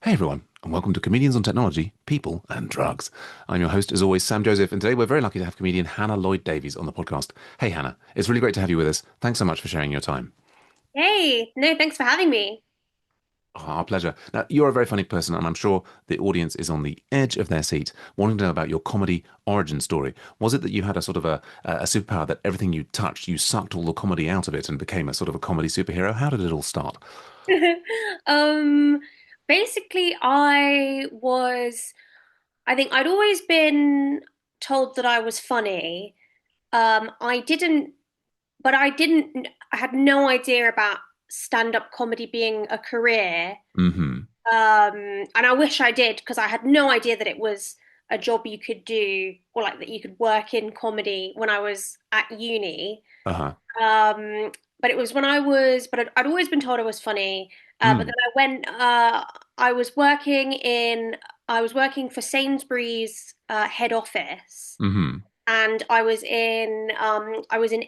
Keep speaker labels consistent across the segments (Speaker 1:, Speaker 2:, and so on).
Speaker 1: Hey everyone, and welcome to Comedians on Technology, People and Drugs. I'm your host, as always, Sam Joseph, and today we're very lucky to have comedian Hannah Lloyd-Davies on the podcast. Hey Hannah, it's really great to have you with us. Thanks so much for sharing your time.
Speaker 2: Hey, no, thanks for having me.
Speaker 1: Oh, our pleasure. Now, you're a very funny person, and I'm sure the audience is on the edge of their seat, wanting to know about your comedy origin story. Was it that you had a sort of a superpower that everything you touched, you sucked all the comedy out of it and became a sort of a comedy superhero? How did it all start?
Speaker 2: Um, Basically, I think I'd always been told that I was funny. I didn't, but I had no idea about stand-up comedy being a career.
Speaker 1: Hmm.
Speaker 2: And I wish I did because I had no idea that it was a job you could do or like that you could work in comedy when I was at uni.
Speaker 1: Uh-huh.
Speaker 2: Um, but it was when but I'd always been told I was funny. But
Speaker 1: Mm.
Speaker 2: then I was I was working for Sainsbury's head office,
Speaker 1: Hmm.
Speaker 2: and I was in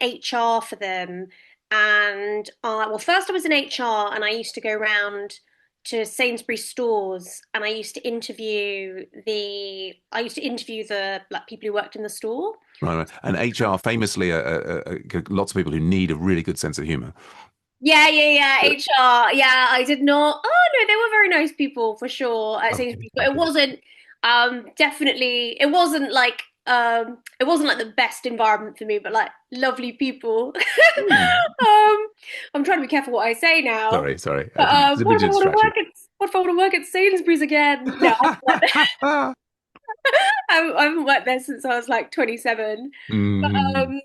Speaker 2: HR for them. And well, first I was in HR, and I used to go around to Sainsbury's stores, and I used to interview the like people who worked in the store.
Speaker 1: Right, right. And HR famously, lots of people who need a really good sense of humor.
Speaker 2: Yeah. HR. Yeah, I did not. Oh no, they were very nice people for sure at
Speaker 1: Okay,
Speaker 2: Sainsbury's, but it
Speaker 1: okay.
Speaker 2: wasn't definitely it wasn't like the best environment for me, but like lovely people.
Speaker 1: Hmm.
Speaker 2: I'm trying to be careful what I say now.
Speaker 1: Sorry.
Speaker 2: But
Speaker 1: It's a bit to distract you.
Speaker 2: what if I want to work at Sainsbury's again? No, I haven't worked there since I was like 27. But
Speaker 1: Hmm.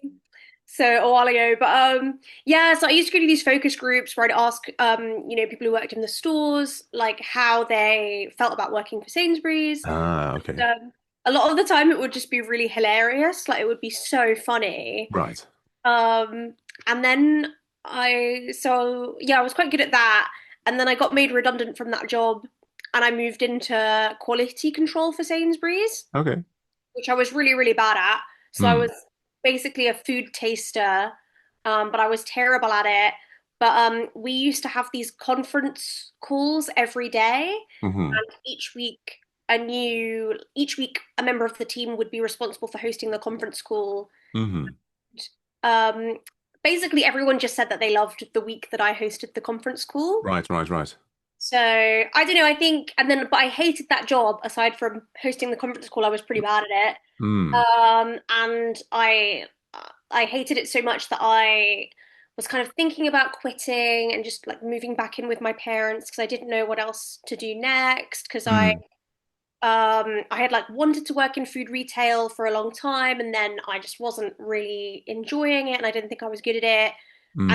Speaker 2: so a while ago. But yeah, so I used to go to these focus groups where I'd ask people who worked in the stores like how they felt about working for Sainsbury's.
Speaker 1: Ah, okay.
Speaker 2: A lot of the time it would just be really hilarious, like it would be so funny.
Speaker 1: Right.
Speaker 2: Um and then I was quite good at that. And then I got made redundant from that job and I moved into quality control for Sainsbury's,
Speaker 1: Okay.
Speaker 2: which I was really, really bad at. So I
Speaker 1: Hmm.
Speaker 2: was basically a food taster, but I was terrible at it. But we used to have these conference calls every day,
Speaker 1: Hmm.
Speaker 2: and each week a member of the team would be responsible for hosting the conference call.
Speaker 1: Hmm.
Speaker 2: Um, Basically, everyone just said that they loved the week that I hosted the conference call.
Speaker 1: Right.
Speaker 2: So I don't know. But I hated that job. Aside from hosting the conference call, I was pretty bad at it.
Speaker 1: Hmm.
Speaker 2: And I hated it so much that I was kind of thinking about quitting and just like moving back in with my parents because I didn't know what else to do next. Because
Speaker 1: Hmm.
Speaker 2: I had like wanted to work in food retail for a long time, and then I just wasn't really enjoying it, and I didn't think I was good at it.
Speaker 1: Hmm.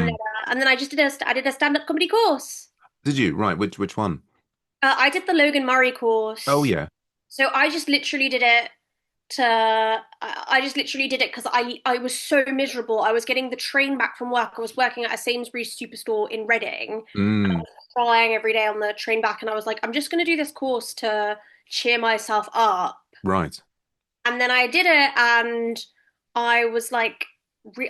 Speaker 2: And then I did a stand-up comedy course.
Speaker 1: Did you? Right. Which one?
Speaker 2: I did the Logan Murray
Speaker 1: Oh
Speaker 2: course.
Speaker 1: yeah.
Speaker 2: So I just literally did it because I was so miserable. I was getting the train back from work. I was working at a Sainsbury's superstore in Reading. And I
Speaker 1: Hmm.
Speaker 2: was crying every day on the train back, and I was like, I'm just going to do this course to cheer myself up.
Speaker 1: Right.
Speaker 2: And then I did it, and I was like,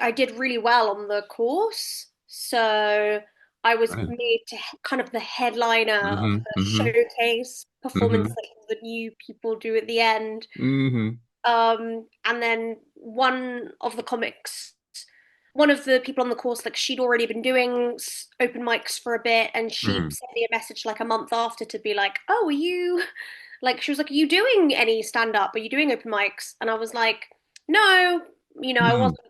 Speaker 2: I did really well on the course. So I was
Speaker 1: Right.
Speaker 2: made to kind of the headliner of
Speaker 1: Hmm.
Speaker 2: the
Speaker 1: Hmm.
Speaker 2: showcase performance
Speaker 1: Hmm.
Speaker 2: that the new people do at the end.
Speaker 1: Hmm.
Speaker 2: And then one of the people on the course, like she'd already been doing open mics for a bit, and she
Speaker 1: Hmm.
Speaker 2: sent me a message like a month after to be like, "Oh, are you like?" She was like, "Are you doing any stand up? Are you doing open mics?" And I was like, "No, I
Speaker 1: Hmm.
Speaker 2: wasn't.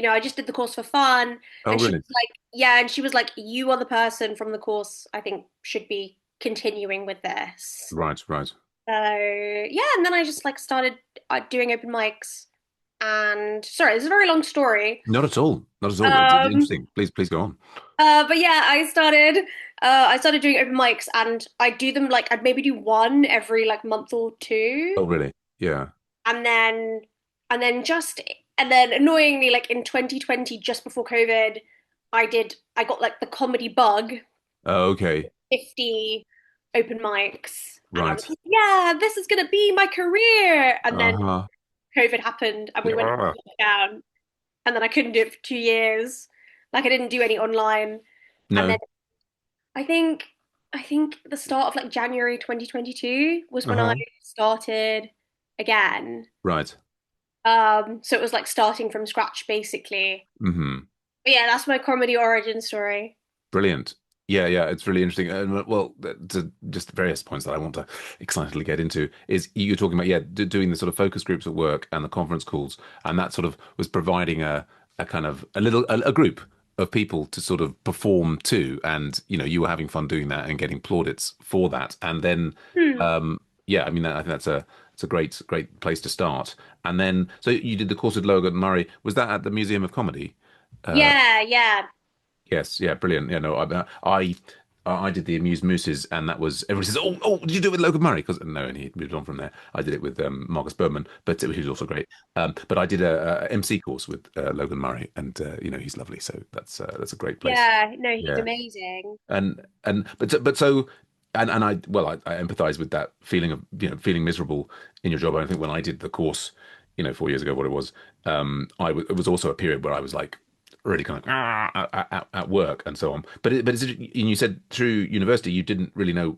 Speaker 2: I just did the course for fun."
Speaker 1: Oh
Speaker 2: And she
Speaker 1: really?
Speaker 2: was like, "Yeah," and she was like, "You are the person from the course I think should be continuing with this."
Speaker 1: Right.
Speaker 2: So yeah, and then I just like started doing open mics. And sorry, it's a very long story.
Speaker 1: Not at all. Not at all. But it's
Speaker 2: Um,
Speaker 1: interesting. Please go on.
Speaker 2: but yeah, I started doing open mics, and I do them like I'd maybe do one every like month or two,
Speaker 1: Oh really? Yeah.
Speaker 2: and then and then just and then annoyingly, like in 2020, just before COVID, I got like the comedy bug,
Speaker 1: Oh, okay.
Speaker 2: 50 open mics, and I was
Speaker 1: Right.
Speaker 2: like, yeah, this is gonna be my career. And then
Speaker 1: Uh-huh.
Speaker 2: COVID happened and we went
Speaker 1: Yeah.
Speaker 2: down, and then I couldn't do it for 2 years. Like I didn't do any online. And then
Speaker 1: No.
Speaker 2: I think I think the start of like January 2022 was when I
Speaker 1: Uh-huh.
Speaker 2: started again.
Speaker 1: Right.
Speaker 2: So it was like starting from scratch basically.
Speaker 1: Hmm.
Speaker 2: But yeah, that's my comedy origin story.
Speaker 1: Brilliant. Yeah, yeah, it's really interesting. And well, to just various points that I want to excitedly get into is you're talking about, yeah, doing the sort of focus groups at work and the conference calls, and that sort of was providing a kind of a group of people to sort of perform to, and you were having fun doing that and getting plaudits for that, and then
Speaker 2: Hmm.
Speaker 1: yeah, I mean, I think that's a it's a great place to start. And then so you did the course with Logan Murray. Was that at the Museum of Comedy? Uh,
Speaker 2: Yeah, yeah.
Speaker 1: Yes, yeah, brilliant. Yeah, no, I did the Amused Mooses, and that was everybody says, "Oh, did you do it with Logan Murray?" Because no, and he moved on from there. I did it with Marcus Berman, but he was also great. But I did a MC course with Logan Murray, and he's lovely. So that's a great place.
Speaker 2: Yeah, no, he's
Speaker 1: Yeah,
Speaker 2: amazing.
Speaker 1: and I well I empathize with that feeling of feeling miserable in your job. I think when I did the course, 4 years ago, what it was, it was also a period where I was like really kind of at work and so on. And you said through university you didn't really know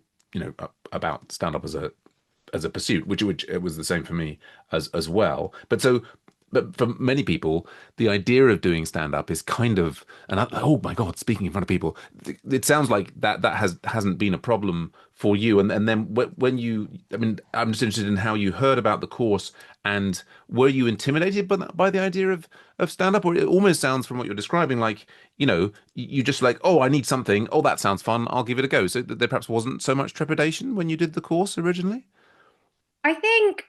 Speaker 1: about stand up as a pursuit, which it was the same for me as well. But for many people, the idea of doing stand up is kind of, oh my God, speaking in front of people, it sounds like that hasn't been a problem for you. And then when I mean, I'm just interested in how you heard about the course, and were you intimidated by the idea of stand up, or it almost sounds from what you're describing like, you just like, oh, I need something. Oh, that sounds fun. I'll give it a go. So there perhaps wasn't so much trepidation when you did the course originally.
Speaker 2: I think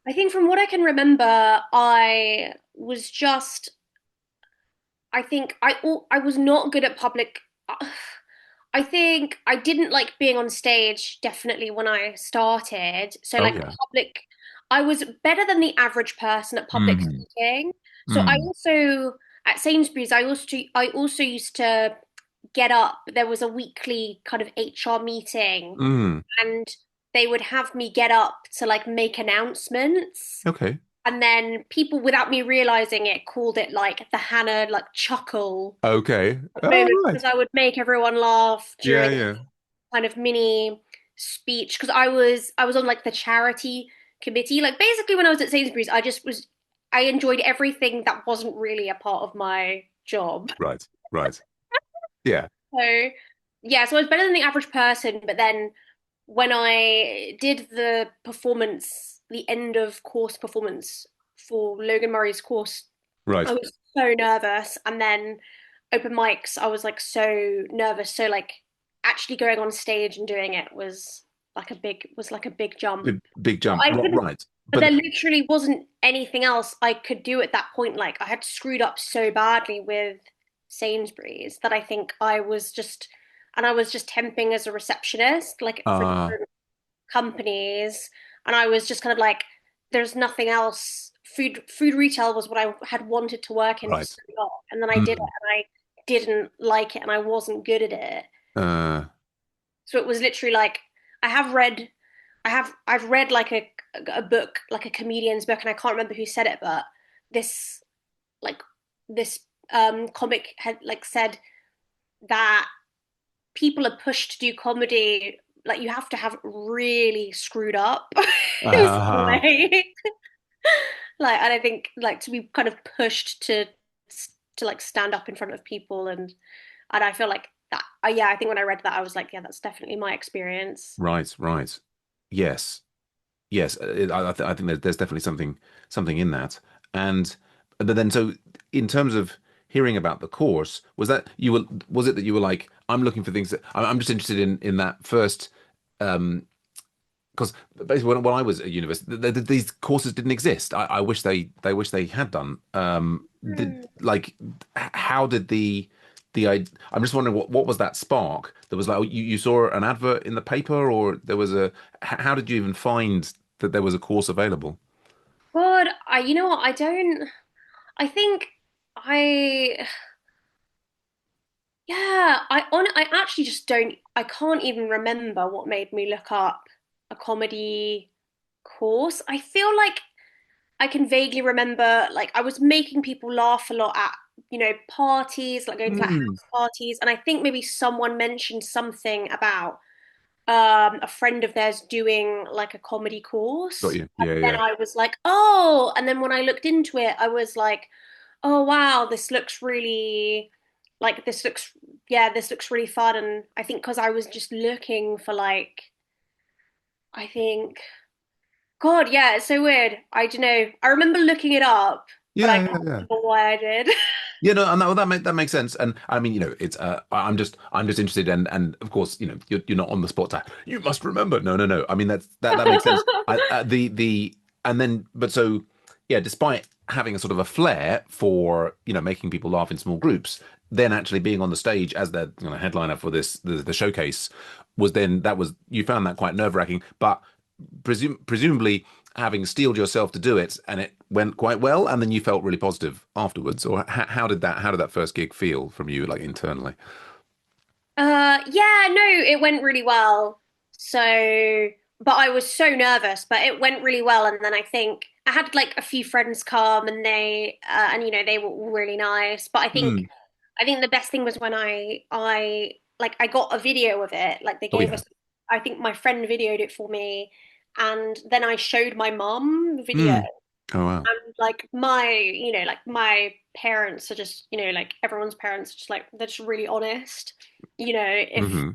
Speaker 2: I think from what I can remember, I was just, I think I was not good at public. I think I didn't like being on stage definitely when I started. So
Speaker 1: Oh
Speaker 2: like
Speaker 1: yeah.
Speaker 2: public, I was better than the average person at public
Speaker 1: Hmm.
Speaker 2: speaking. So I
Speaker 1: Mm.
Speaker 2: also at Sainsbury's, I also used to get up. There was a weekly kind of HR meeting,
Speaker 1: Mm.
Speaker 2: and they would have me get up to like make announcements.
Speaker 1: Okay.
Speaker 2: And then people, without me realizing it, called it like the Hannah like chuckle
Speaker 1: Okay. All
Speaker 2: moment
Speaker 1: right.
Speaker 2: because I would make everyone laugh
Speaker 1: Yeah,
Speaker 2: during
Speaker 1: yeah.
Speaker 2: kind of mini speech because I was on like the charity committee. Like basically when I was at Sainsbury's, I enjoyed everything that wasn't really a part of my job.
Speaker 1: Right. Right. Yeah.
Speaker 2: So yeah, so I was better than the average person, but then when I did the performance, the end of course performance for Logan Murray's course, I
Speaker 1: Right.
Speaker 2: was so nervous. And then open mics, I was like so nervous. So like actually going on stage and doing it was like a big jump.
Speaker 1: Big
Speaker 2: But
Speaker 1: jump.
Speaker 2: I couldn't,
Speaker 1: Right.
Speaker 2: but
Speaker 1: But
Speaker 2: there literally wasn't anything else I could do at that point. Like I had screwed up so badly with Sainsbury's that I think I was just temping as a receptionist, like for
Speaker 1: uh
Speaker 2: different companies, and I was just kind of like, there's nothing else. Food retail was what I had wanted to work in for
Speaker 1: right.
Speaker 2: so long, and then I did it,
Speaker 1: Mm.
Speaker 2: and I didn't like it, and I wasn't good at it.
Speaker 1: Uh
Speaker 2: So it was literally like I have read, I've read like a book, like a comedian's book, and I can't remember who said it, but this like this comic had like said that people are pushed to do comedy like you have to have really screwed up
Speaker 1: uh
Speaker 2: like like and I think like to be kind of pushed to like stand up in front of people and I feel like that yeah I think when I read that I was like yeah that's definitely my experience.
Speaker 1: right, right. Yes. Yes. I think there's definitely something in that. And but then so in terms of hearing about the course, was it that you were like, I'm looking for things that I'm just interested in that first um because basically when I was at university, these courses didn't exist. I wish they had done.
Speaker 2: Hmm.
Speaker 1: How did I'm just wondering what was that spark that was like, oh, you saw an advert in the paper, or there was how did you even find that there was a course available?
Speaker 2: God, I you know what I don't I think I yeah I actually just don't I can't even remember what made me look up a comedy course. I feel like I can vaguely remember like I was making people laugh a lot at parties, like going to like
Speaker 1: Mm.
Speaker 2: house parties. And I think maybe someone mentioned something about a friend of theirs doing like a comedy
Speaker 1: Got
Speaker 2: course.
Speaker 1: you.
Speaker 2: And
Speaker 1: Yeah,
Speaker 2: then
Speaker 1: yeah.
Speaker 2: I was like, oh, and then when I looked into it, I was like, oh wow, this looks really like this looks yeah, this looks really fun. And I think because I was just looking for like I think God, yeah, it's so weird. I don't know. I remember looking it up, but I
Speaker 1: Yeah, yeah,
Speaker 2: can't
Speaker 1: yeah.
Speaker 2: remember why I did.
Speaker 1: Yeah, no, and that makes sense. And I mean, it's I'm just interested, and of course, you're not on the spot. You must remember. No, no, no. I mean, that makes sense. The and then, but so yeah, despite having a sort of a flair for making people laugh in small groups, then actually being on the stage as the headliner for the showcase was then that was you found that quite nerve-wracking, but presumably having steeled yourself to do it and it went quite well and then you felt really positive afterwards, or how did that first gig feel from you, like, internally?
Speaker 2: Yeah, no, it went really well. So, but I was so nervous, but it went really well. And then I think I had like a few friends come and they were really nice. But
Speaker 1: Hmm.
Speaker 2: I think the best thing was when I got a video of it. Like they
Speaker 1: Oh
Speaker 2: gave
Speaker 1: yeah.
Speaker 2: us, I think my friend videoed it for me. And then I showed my mum the video.
Speaker 1: Hmm. Oh wow.
Speaker 2: And like like my parents are just, like everyone's parents, just like they're just really honest. If
Speaker 1: Hmm.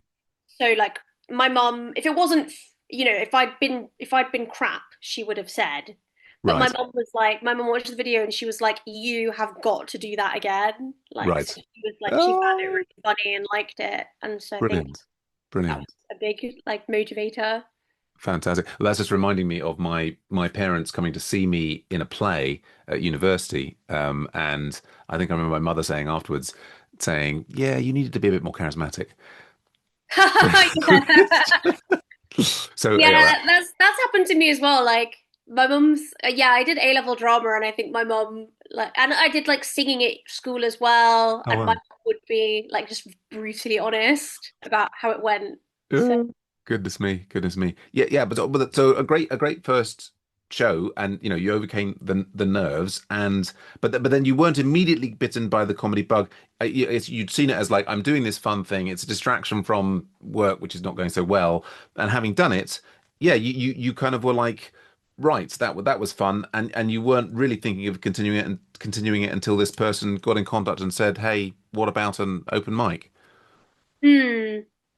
Speaker 2: so, like my mum, if it wasn't, if I'd been crap, she would have said. But
Speaker 1: Right.
Speaker 2: my mum watched the video and she was like, "You have got to do that again." Like, so
Speaker 1: Right.
Speaker 2: she was like, she found it
Speaker 1: Oh,
Speaker 2: really funny and liked it, and so I think
Speaker 1: brilliant.
Speaker 2: that was
Speaker 1: Brilliant.
Speaker 2: a big like motivator.
Speaker 1: Fantastic. Well, that's just reminding me of my parents coming to see me in a play at university. And I think I remember my mother saying afterwards, saying, "Yeah, you needed to be a bit more charismatic."
Speaker 2: Yeah.
Speaker 1: So
Speaker 2: Yeah,
Speaker 1: yeah.
Speaker 2: that's happened to me as well. Like my mum's, yeah, I did A-level drama, and I think my mum and I did like singing at school as well.
Speaker 1: Oh
Speaker 2: And my
Speaker 1: wow.
Speaker 2: mum would be like just brutally honest about how it went. So,
Speaker 1: Yeah. Goodness me, goodness me. Yeah, yeah, but so a great first show, and you overcame the nerves, and but then you weren't immediately bitten by the comedy bug. You'd seen it as like, I'm doing this fun thing. It's a distraction from work, which is not going so well. And having done it, yeah, you kind of were like, right, that was fun, and you weren't really thinking of continuing it until this person got in contact and said, hey, what about an open mic?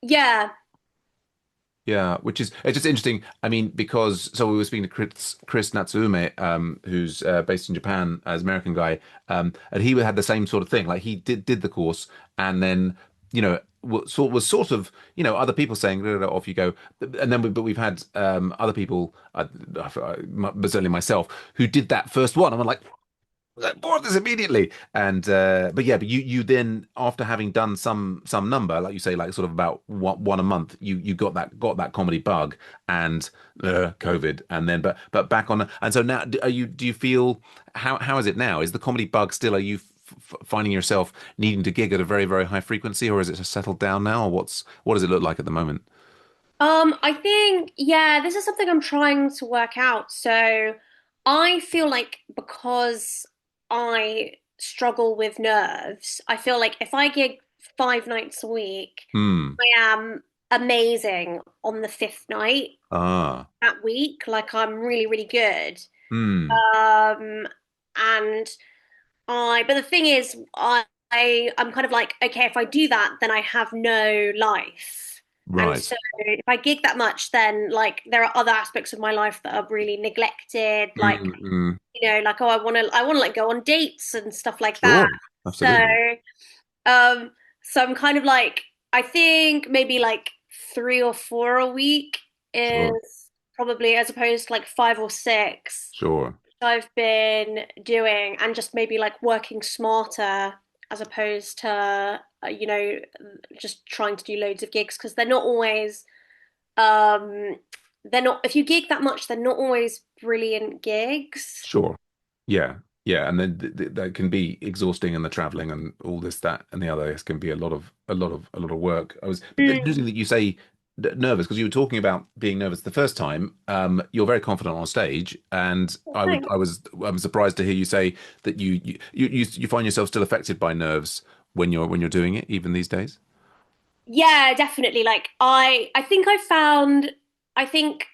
Speaker 2: yeah.
Speaker 1: Yeah, which is it's just interesting. I mean, because so we were speaking to Chris Natsume, who's based in Japan as an American guy, and he had the same sort of thing. Like he did the course, and then was sort of other people saying, "No, no, no, off you go," and then but we've had other people, but certainly myself, who did that first one, and I'm like, I bought this immediately. And but yeah, but you then, after having done some number, like you say, like sort of about one a month, you got that comedy bug, and COVID, and then but back on. And so now, do you feel, how is it now? Is the comedy bug still? Are you finding yourself needing to gig at a very, very high frequency, or is it settled down now, or what does it look like at the moment?
Speaker 2: I think, yeah, this is something I'm trying to work out. So I feel like because I struggle with nerves, I feel like if I gig 5 nights a week,
Speaker 1: Hmm.
Speaker 2: I am amazing on the fifth night
Speaker 1: Ah.
Speaker 2: that week. Like I'm really, really good.
Speaker 1: Hmm.
Speaker 2: Um, and but the thing is, I'm kind of like, okay, if I do that, then I have no life. And
Speaker 1: Right.
Speaker 2: so if I gig that much, then like there are other aspects of my life that are really neglected, like,
Speaker 1: Mm-mm.
Speaker 2: like, oh, I want to like go on dates and stuff like that.
Speaker 1: Sure.
Speaker 2: So,
Speaker 1: Absolutely.
Speaker 2: um, so I'm kind of like, I think maybe like 3 or 4 a week
Speaker 1: Sure.
Speaker 2: is probably as opposed to like 5 or 6
Speaker 1: Sure.
Speaker 2: I've been doing, and just maybe like working smarter as opposed to just trying to do loads of gigs because um they're not, if you gig that much, they're not always brilliant gigs.
Speaker 1: Sure. Yeah. Yeah. And then that can be exhausting, and the traveling and all this, that, and the other. It can be a lot of work. But it's
Speaker 2: Mm.
Speaker 1: interesting that you say nervous because you were talking about being nervous the first time. You're very confident on stage, and
Speaker 2: Thanks.
Speaker 1: I'm surprised to hear you say that you find yourself still affected by nerves when you're doing it, even these days.
Speaker 2: Yeah, definitely. Like I think I found I think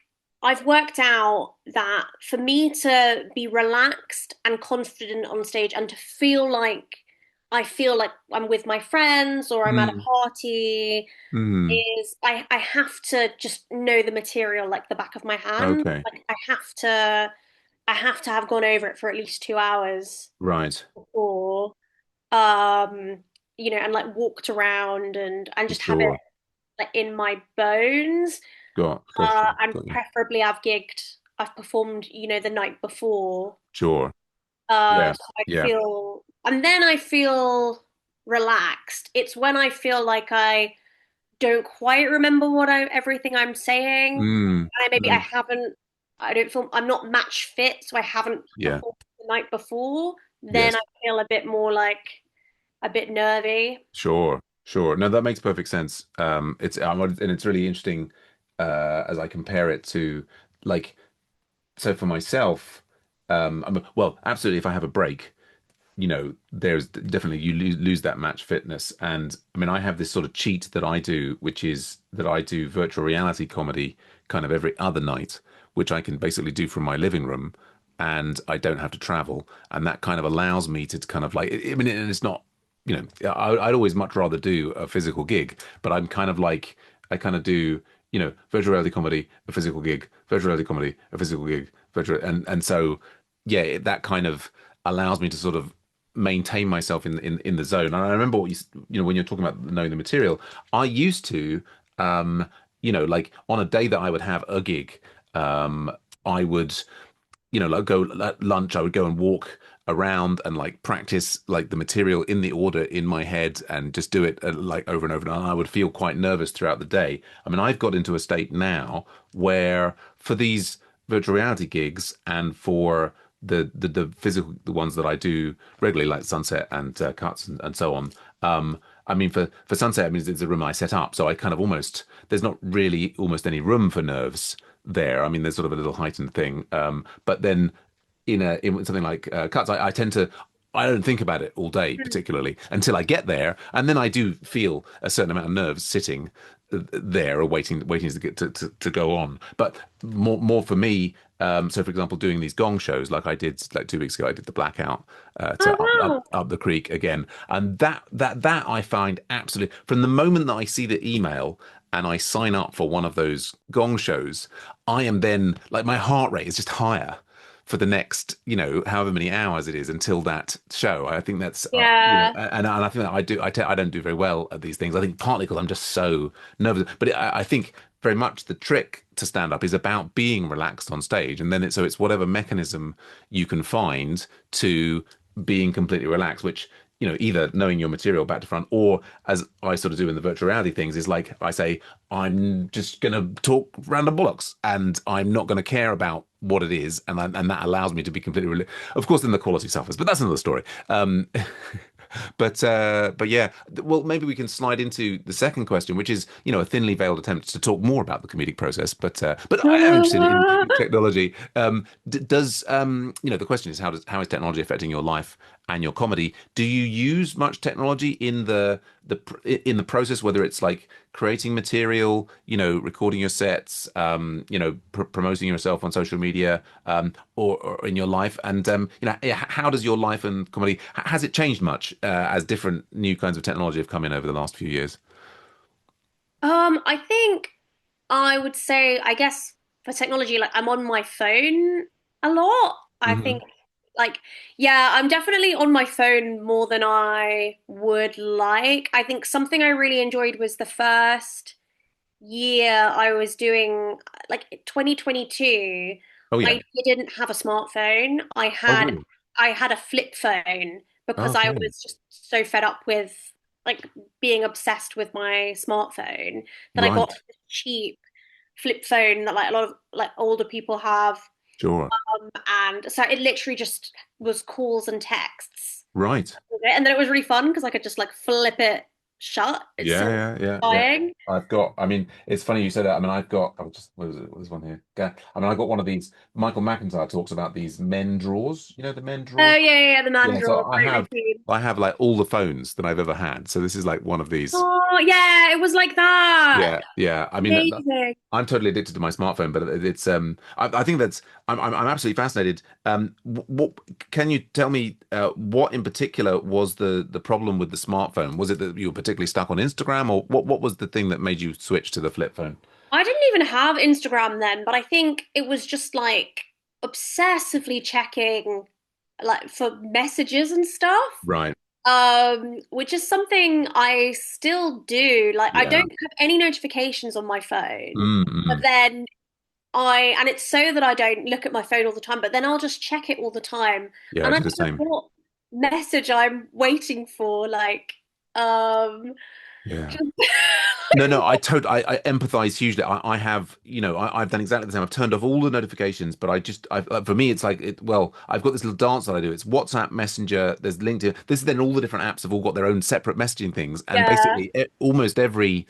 Speaker 2: I've worked out that for me to be relaxed and confident on stage and to feel like I'm with my friends or I'm at a
Speaker 1: Mm.
Speaker 2: party
Speaker 1: Mm.
Speaker 2: is I have to just know the material like the back of my hand.
Speaker 1: Okay.
Speaker 2: Like I have to have gone over it for at least 2 hours
Speaker 1: Right.
Speaker 2: before um and like walked around and just have it
Speaker 1: Sure.
Speaker 2: like in my bones.
Speaker 1: Got you.
Speaker 2: And
Speaker 1: Got you.
Speaker 2: preferably I've performed, the night before.
Speaker 1: Sure. Yeah.
Speaker 2: So I
Speaker 1: Yeah.
Speaker 2: feel, and then I feel relaxed. It's when I feel like I don't quite remember everything I'm saying,
Speaker 1: Mm.
Speaker 2: and maybe
Speaker 1: Mm.
Speaker 2: I don't feel I'm not match fit, so I haven't
Speaker 1: Yeah.
Speaker 2: performed the night before. Then I
Speaker 1: Yes.
Speaker 2: feel a bit more like a bit nervy.
Speaker 1: Sure, sure. No, that makes perfect sense. And it's really interesting as I compare it to like so for myself, well, absolutely. If I have a break, there's definitely you lose that match fitness. And I mean, I have this sort of cheat that I do, which is that I do virtual reality comedy kind of every other night, which I can basically do from my living room, and I don't have to travel, and that kind of allows me to kind of like, I mean, and it's not, I'd always much rather do a physical gig, but I'm kind of like, I kind of do, virtual reality comedy, a physical gig, virtual reality comedy, a physical gig, and so yeah, that kind of allows me to sort of maintain myself in the zone. And I remember what when you're talking about knowing the material, I used to, um, like on a day that I would have a gig, I would like go at lunch, I would go and walk around and like practice like the material in the order in my head and just do it like over and over. And I would feel quite nervous throughout the day. I mean, I've got into a state now where for these virtual reality gigs and for the physical the ones that I do regularly, like Sunset and Cuts and so on. I mean, for Sunset, I mean, it's a room I set up, so I kind of almost there's not really almost any room for nerves there. I mean, there's sort of a little heightened thing, but then in something like Cuts, I tend to. I don't think about it all day, particularly until I get there, and then I do feel a certain amount of nerves sitting there or waiting to get to go on. But more for me. So, for example, doing these gong shows like I did like 2 weeks ago, I did the Blackout
Speaker 2: Oh
Speaker 1: to
Speaker 2: wow.
Speaker 1: up the creek again, and that I find absolutely from the moment that I see the email and I sign up for one of those gong shows, I am then like my heart rate is just higher for the next, however many hours it is until that show. I think that's,
Speaker 2: Yeah.
Speaker 1: and I think that I don't do very well at these things. I think partly because I'm just so nervous, but I think very much the trick to stand up is about being relaxed on stage, and then so it's whatever mechanism you can find to being completely relaxed, which either knowing your material back to front, or as I sort of do in the virtual reality things, is like I say, I'm just going to talk random bollocks, and I'm not going to care about what it is, and that allows me to be completely. Of course, then the quality suffers, but that's another story. But yeah, well, maybe we can slide into the second question, which is a thinly veiled attempt to talk more about the comedic process. But I am interested in technology. Does the question is how is technology affecting your life and your comedy? Do you use much technology in the process, whether it's like creating material, recording your sets, promoting yourself on social media, or in your life? And how does your life and comedy has it changed much as different new kinds of technology have come in over the last few years?
Speaker 2: I think I would say, I guess for technology, like I'm on my phone a lot. I
Speaker 1: Hmm.
Speaker 2: think, like, yeah, I'm definitely on my phone more than I would like. I think something I really enjoyed was the first year I was doing, like 2022,
Speaker 1: Oh yeah.
Speaker 2: I didn't have a smartphone.
Speaker 1: Oh really?
Speaker 2: I had a flip phone because I
Speaker 1: Okay.
Speaker 2: was just so fed up with like being obsessed with my smartphone that I got
Speaker 1: Right.
Speaker 2: this cheap flip phone that like a lot of like older people have.
Speaker 1: Sure.
Speaker 2: And so it literally just was calls and texts.
Speaker 1: Right.
Speaker 2: And then it was really fun because I could just like flip it shut. It's
Speaker 1: Yeah,
Speaker 2: so
Speaker 1: yeah.
Speaker 2: annoying.
Speaker 1: I've got, I mean, it's funny you say that. I mean, I've got, I'll just, what is it? What is one here? I mean, I got one of these, Michael McIntyre talks about these men drawers, you know, the men
Speaker 2: Oh
Speaker 1: drawers?
Speaker 2: yeah, yeah, yeah, the
Speaker 1: Yeah, so
Speaker 2: mandrel, totally keen.
Speaker 1: I have like all the phones that I've ever had. So this is like one of these.
Speaker 2: Oh yeah, it was like that.
Speaker 1: Yeah, yeah. I mean,
Speaker 2: Amazing.
Speaker 1: I'm totally addicted to my smartphone, but it's I think that's I'm absolutely fascinated. What can you tell me? What in particular was the problem with the smartphone? Was it that you were particularly stuck on Instagram, or what was the thing that made you switch to the flip phone?
Speaker 2: I didn't even have Instagram then, but I think it was just like obsessively checking like for messages and stuff.
Speaker 1: Right.
Speaker 2: Which is something I still do. Like I
Speaker 1: Yeah.
Speaker 2: don't have any notifications on my phone, but
Speaker 1: Mm-mm.
Speaker 2: then and it's so that I don't look at my phone all the time, but then I'll just check it all the time.
Speaker 1: Yeah, I
Speaker 2: And I
Speaker 1: do the
Speaker 2: don't know
Speaker 1: same.
Speaker 2: what message I'm waiting for, like,
Speaker 1: Yeah.
Speaker 2: just
Speaker 1: No, no, I empathize hugely. I have, I've done exactly the same. I've turned off all the notifications, but for me, it's like well, I've got this little dance that I do. It's WhatsApp, Messenger, there's LinkedIn. This is then all the different apps have all got their own separate messaging things, and
Speaker 2: yeah.
Speaker 1: basically almost every,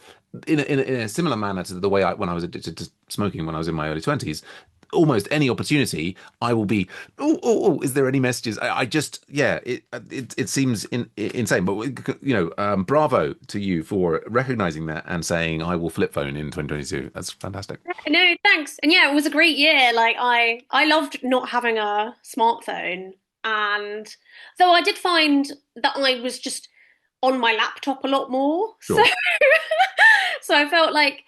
Speaker 1: in a similar manner to the way when I was addicted to smoking when I was in my early 20s. Almost any opportunity, I will be. Is there any messages? I just, yeah, it seems insane. But bravo to you for recognizing that and saying I will flip phone in 2022. That's fantastic.
Speaker 2: No, thanks. And yeah, it was a great year. Like I loved not having a smartphone. And though I did find that I was just on my laptop a lot more. So
Speaker 1: Sure.
Speaker 2: so I felt like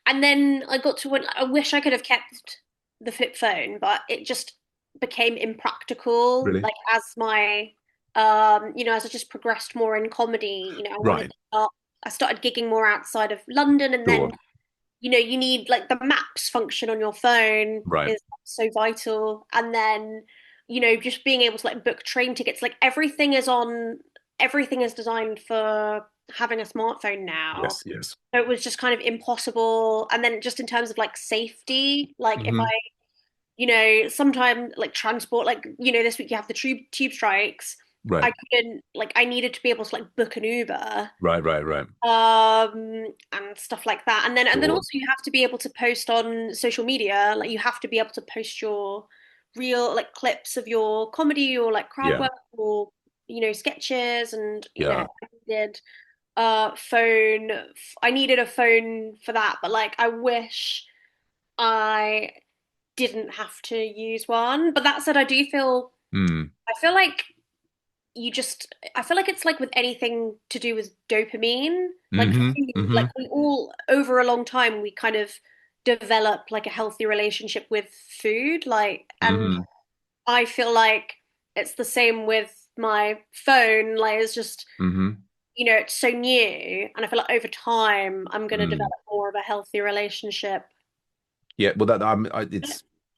Speaker 2: and then I got to when I wish I could have kept the flip phone, but it just became impractical.
Speaker 1: Really?
Speaker 2: Like as my as I just progressed more in comedy,
Speaker 1: Right.
Speaker 2: I started gigging more outside of London and
Speaker 1: Sure.
Speaker 2: then you need like the maps function on your phone
Speaker 1: Right.
Speaker 2: is so vital. And then, just being able to like book train tickets, like everything is designed for having a smartphone now.
Speaker 1: Yes. Yes.
Speaker 2: So it was just kind of impossible. And then just in terms of like safety, like if I,
Speaker 1: Hmm.
Speaker 2: sometimes like transport, like, this week you have the tube strikes.
Speaker 1: Right.
Speaker 2: I couldn't like I needed to be able to like book an Uber
Speaker 1: Right. Right. Right.
Speaker 2: and stuff like that. And then
Speaker 1: Sure.
Speaker 2: also you have to be able to post on social media. Like you have to be able to post your real like clips of your comedy or like crowd
Speaker 1: Yeah.
Speaker 2: work or sketches and
Speaker 1: Yeah.
Speaker 2: I did phone. I needed a phone for that, but like I wish I didn't have to use one. But that said,
Speaker 1: Mm.
Speaker 2: I feel like I feel like it's like with anything to do with dopamine, like
Speaker 1: Hmm.
Speaker 2: food,
Speaker 1: Hmm.
Speaker 2: like we all over a long time we kind of develop like a healthy relationship with food, like, and
Speaker 1: Hmm.
Speaker 2: I feel like it's the same with my phone, like it's just,
Speaker 1: Hmm.
Speaker 2: it's so new and I feel like over time I'm going to develop
Speaker 1: Mm.
Speaker 2: more of a healthy relationship.
Speaker 1: Yeah, well,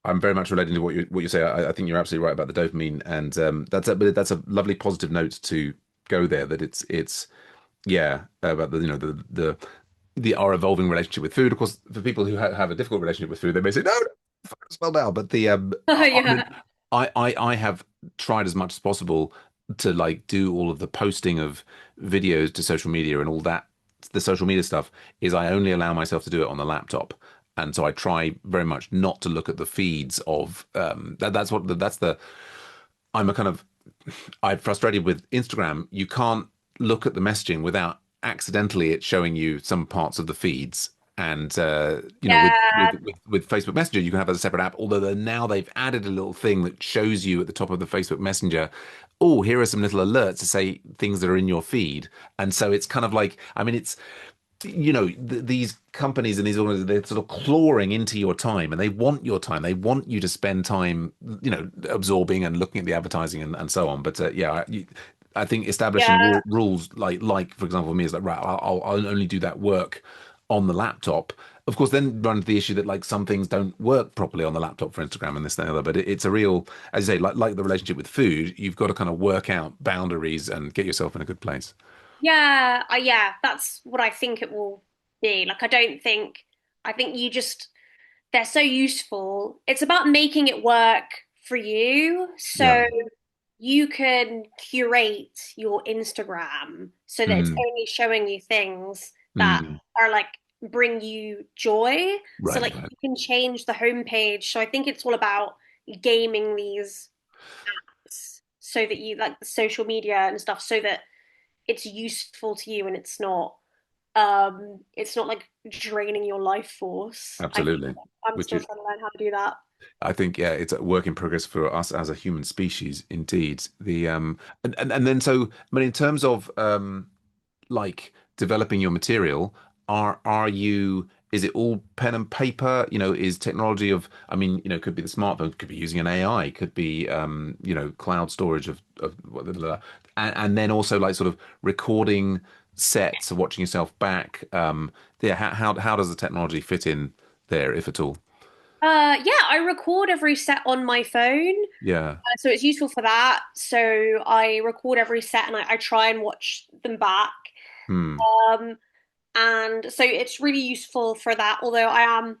Speaker 1: I'm very much relating to what you say. I think you're absolutely right about the dopamine, and but that's a lovely positive note to go there. That it's yeah about the our evolving relationship with food. Of course, for people who have a difficult relationship with food, they may say no, no fuck us well now. But I mean,
Speaker 2: Yeah.
Speaker 1: I have tried as much as possible to like do all of the posting of videos to social media and all that. The social media stuff is I only allow myself to do it on the laptop. And so I try very much not to look at the feeds of that's the I'm a kind of I'm frustrated with Instagram. You can't look at the messaging without accidentally it showing you some parts of the feeds. And
Speaker 2: Yeah.
Speaker 1: with Facebook Messenger, you can have a separate app. Although now they've added a little thing that shows you at the top of the Facebook Messenger, oh, here are some little alerts to say things that are in your feed. And so it's kind of like, I mean, it's these companies and these organizations, they're sort of clawing into your time and they want your time. They want you to spend time, absorbing and looking at the advertising and so on. But I think establishing
Speaker 2: Yeah.
Speaker 1: rules like, for example, for me is like, right, I'll only do that work on the laptop. Of course, then run into the issue that like some things don't work properly on the laptop for Instagram and this and the other. But it's a real, as you say, like the relationship with food, you've got to kind of work out boundaries and get yourself in a good place.
Speaker 2: Yeah, that's what I think it will be. Like I think they're so useful. It's about making it work for you. So
Speaker 1: Yeah.
Speaker 2: you can curate your Instagram so that it's
Speaker 1: Mm,
Speaker 2: only showing you things that
Speaker 1: mm,
Speaker 2: are like bring you joy. So
Speaker 1: right,
Speaker 2: like
Speaker 1: right.
Speaker 2: you can change the homepage. So I think it's all about gaming these apps so that you like the social media and stuff so that it's useful to you and it's not like draining your life force. I think
Speaker 1: Absolutely.
Speaker 2: I'm
Speaker 1: Which
Speaker 2: still
Speaker 1: is,
Speaker 2: trying to learn how to do that.
Speaker 1: I think, yeah, it's a work in progress for us as a human species, indeed. And then so, I mean, in terms of like developing your material, are you is it all pen and paper? Is technology of I mean, could be the smartphone, could be using an AI, could be cloud storage of and then also like sort of recording sets or watching yourself back. Yeah, how does the technology fit in there, if at all?
Speaker 2: Yeah, I record every set on my phone.
Speaker 1: Yeah.
Speaker 2: So it's useful for that. So I record every set and I try and watch them back.
Speaker 1: Hmm.
Speaker 2: Um, and so it's really useful for that. Although I am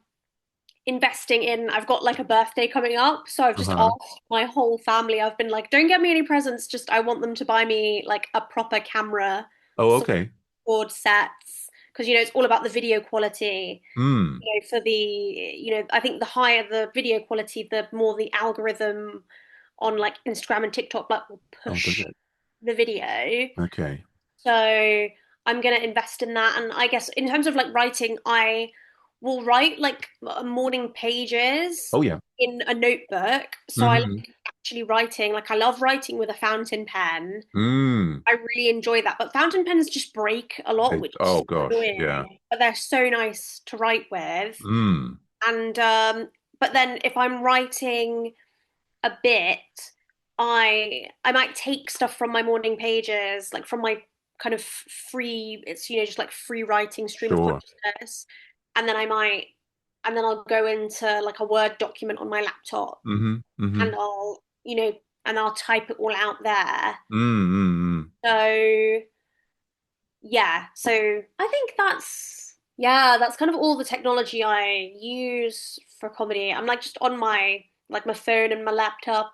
Speaker 2: investing in, I've got like a birthday coming up. So I've just
Speaker 1: Uh-huh.
Speaker 2: asked my whole family, I've been like, don't get me any presents. Just I want them to buy me like a proper camera
Speaker 1: Oh,
Speaker 2: so
Speaker 1: okay.
Speaker 2: record sets. Because, it's all about the video quality.
Speaker 1: Hmm.
Speaker 2: For the, I think the higher the video quality, the more the algorithm on like Instagram and TikTok like will
Speaker 1: Oh, does
Speaker 2: push
Speaker 1: it?
Speaker 2: the video.
Speaker 1: Okay.
Speaker 2: So I'm gonna invest in that. And I guess in terms of like writing, I will write like morning pages
Speaker 1: Oh, yeah.
Speaker 2: in a notebook. So I
Speaker 1: Mm-hmm.
Speaker 2: like actually writing. Like I love writing with a fountain pen.
Speaker 1: Mm.
Speaker 2: I really enjoy that. But fountain pens just break a lot, which is
Speaker 1: Oh gosh, yeah.
Speaker 2: annoying. But they're so nice to write with.
Speaker 1: Mm.
Speaker 2: And but then if I'm writing a bit, I might take stuff from my morning pages, like from my kind of free, it's just like free writing stream of
Speaker 1: Sure.
Speaker 2: consciousness, and then I might, and then I'll go into like a Word document on my laptop,
Speaker 1: Mm-hmm. Mm-hmm.
Speaker 2: and and I'll type it all out there.
Speaker 1: Mm-hmm.
Speaker 2: So yeah, so I think that's kind of all the technology I use for comedy. I'm like just on my phone and my laptop,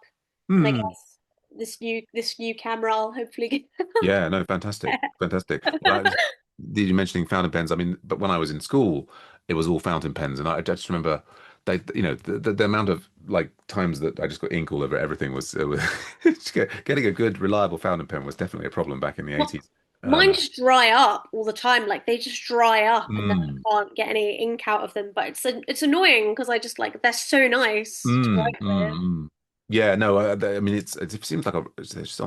Speaker 2: and I
Speaker 1: Mm.
Speaker 2: guess this new camera I'll hopefully get.
Speaker 1: Yeah, no, fantastic. Fantastic. Well, did you mentioning fountain pens? I mean, but when I was in school, it was all fountain pens, and I just remember the amount of like times that I just got ink all over everything was getting a good reliable fountain pen was definitely a problem back in the 80s.
Speaker 2: Mine
Speaker 1: Um,
Speaker 2: just dry up all the time. Like they just dry up, and then
Speaker 1: mm,
Speaker 2: I can't get any ink out of them. But it's annoying because I just like they're so nice to
Speaker 1: mm,
Speaker 2: write
Speaker 1: mm,
Speaker 2: with.
Speaker 1: mm. Yeah, no, I mean it seems like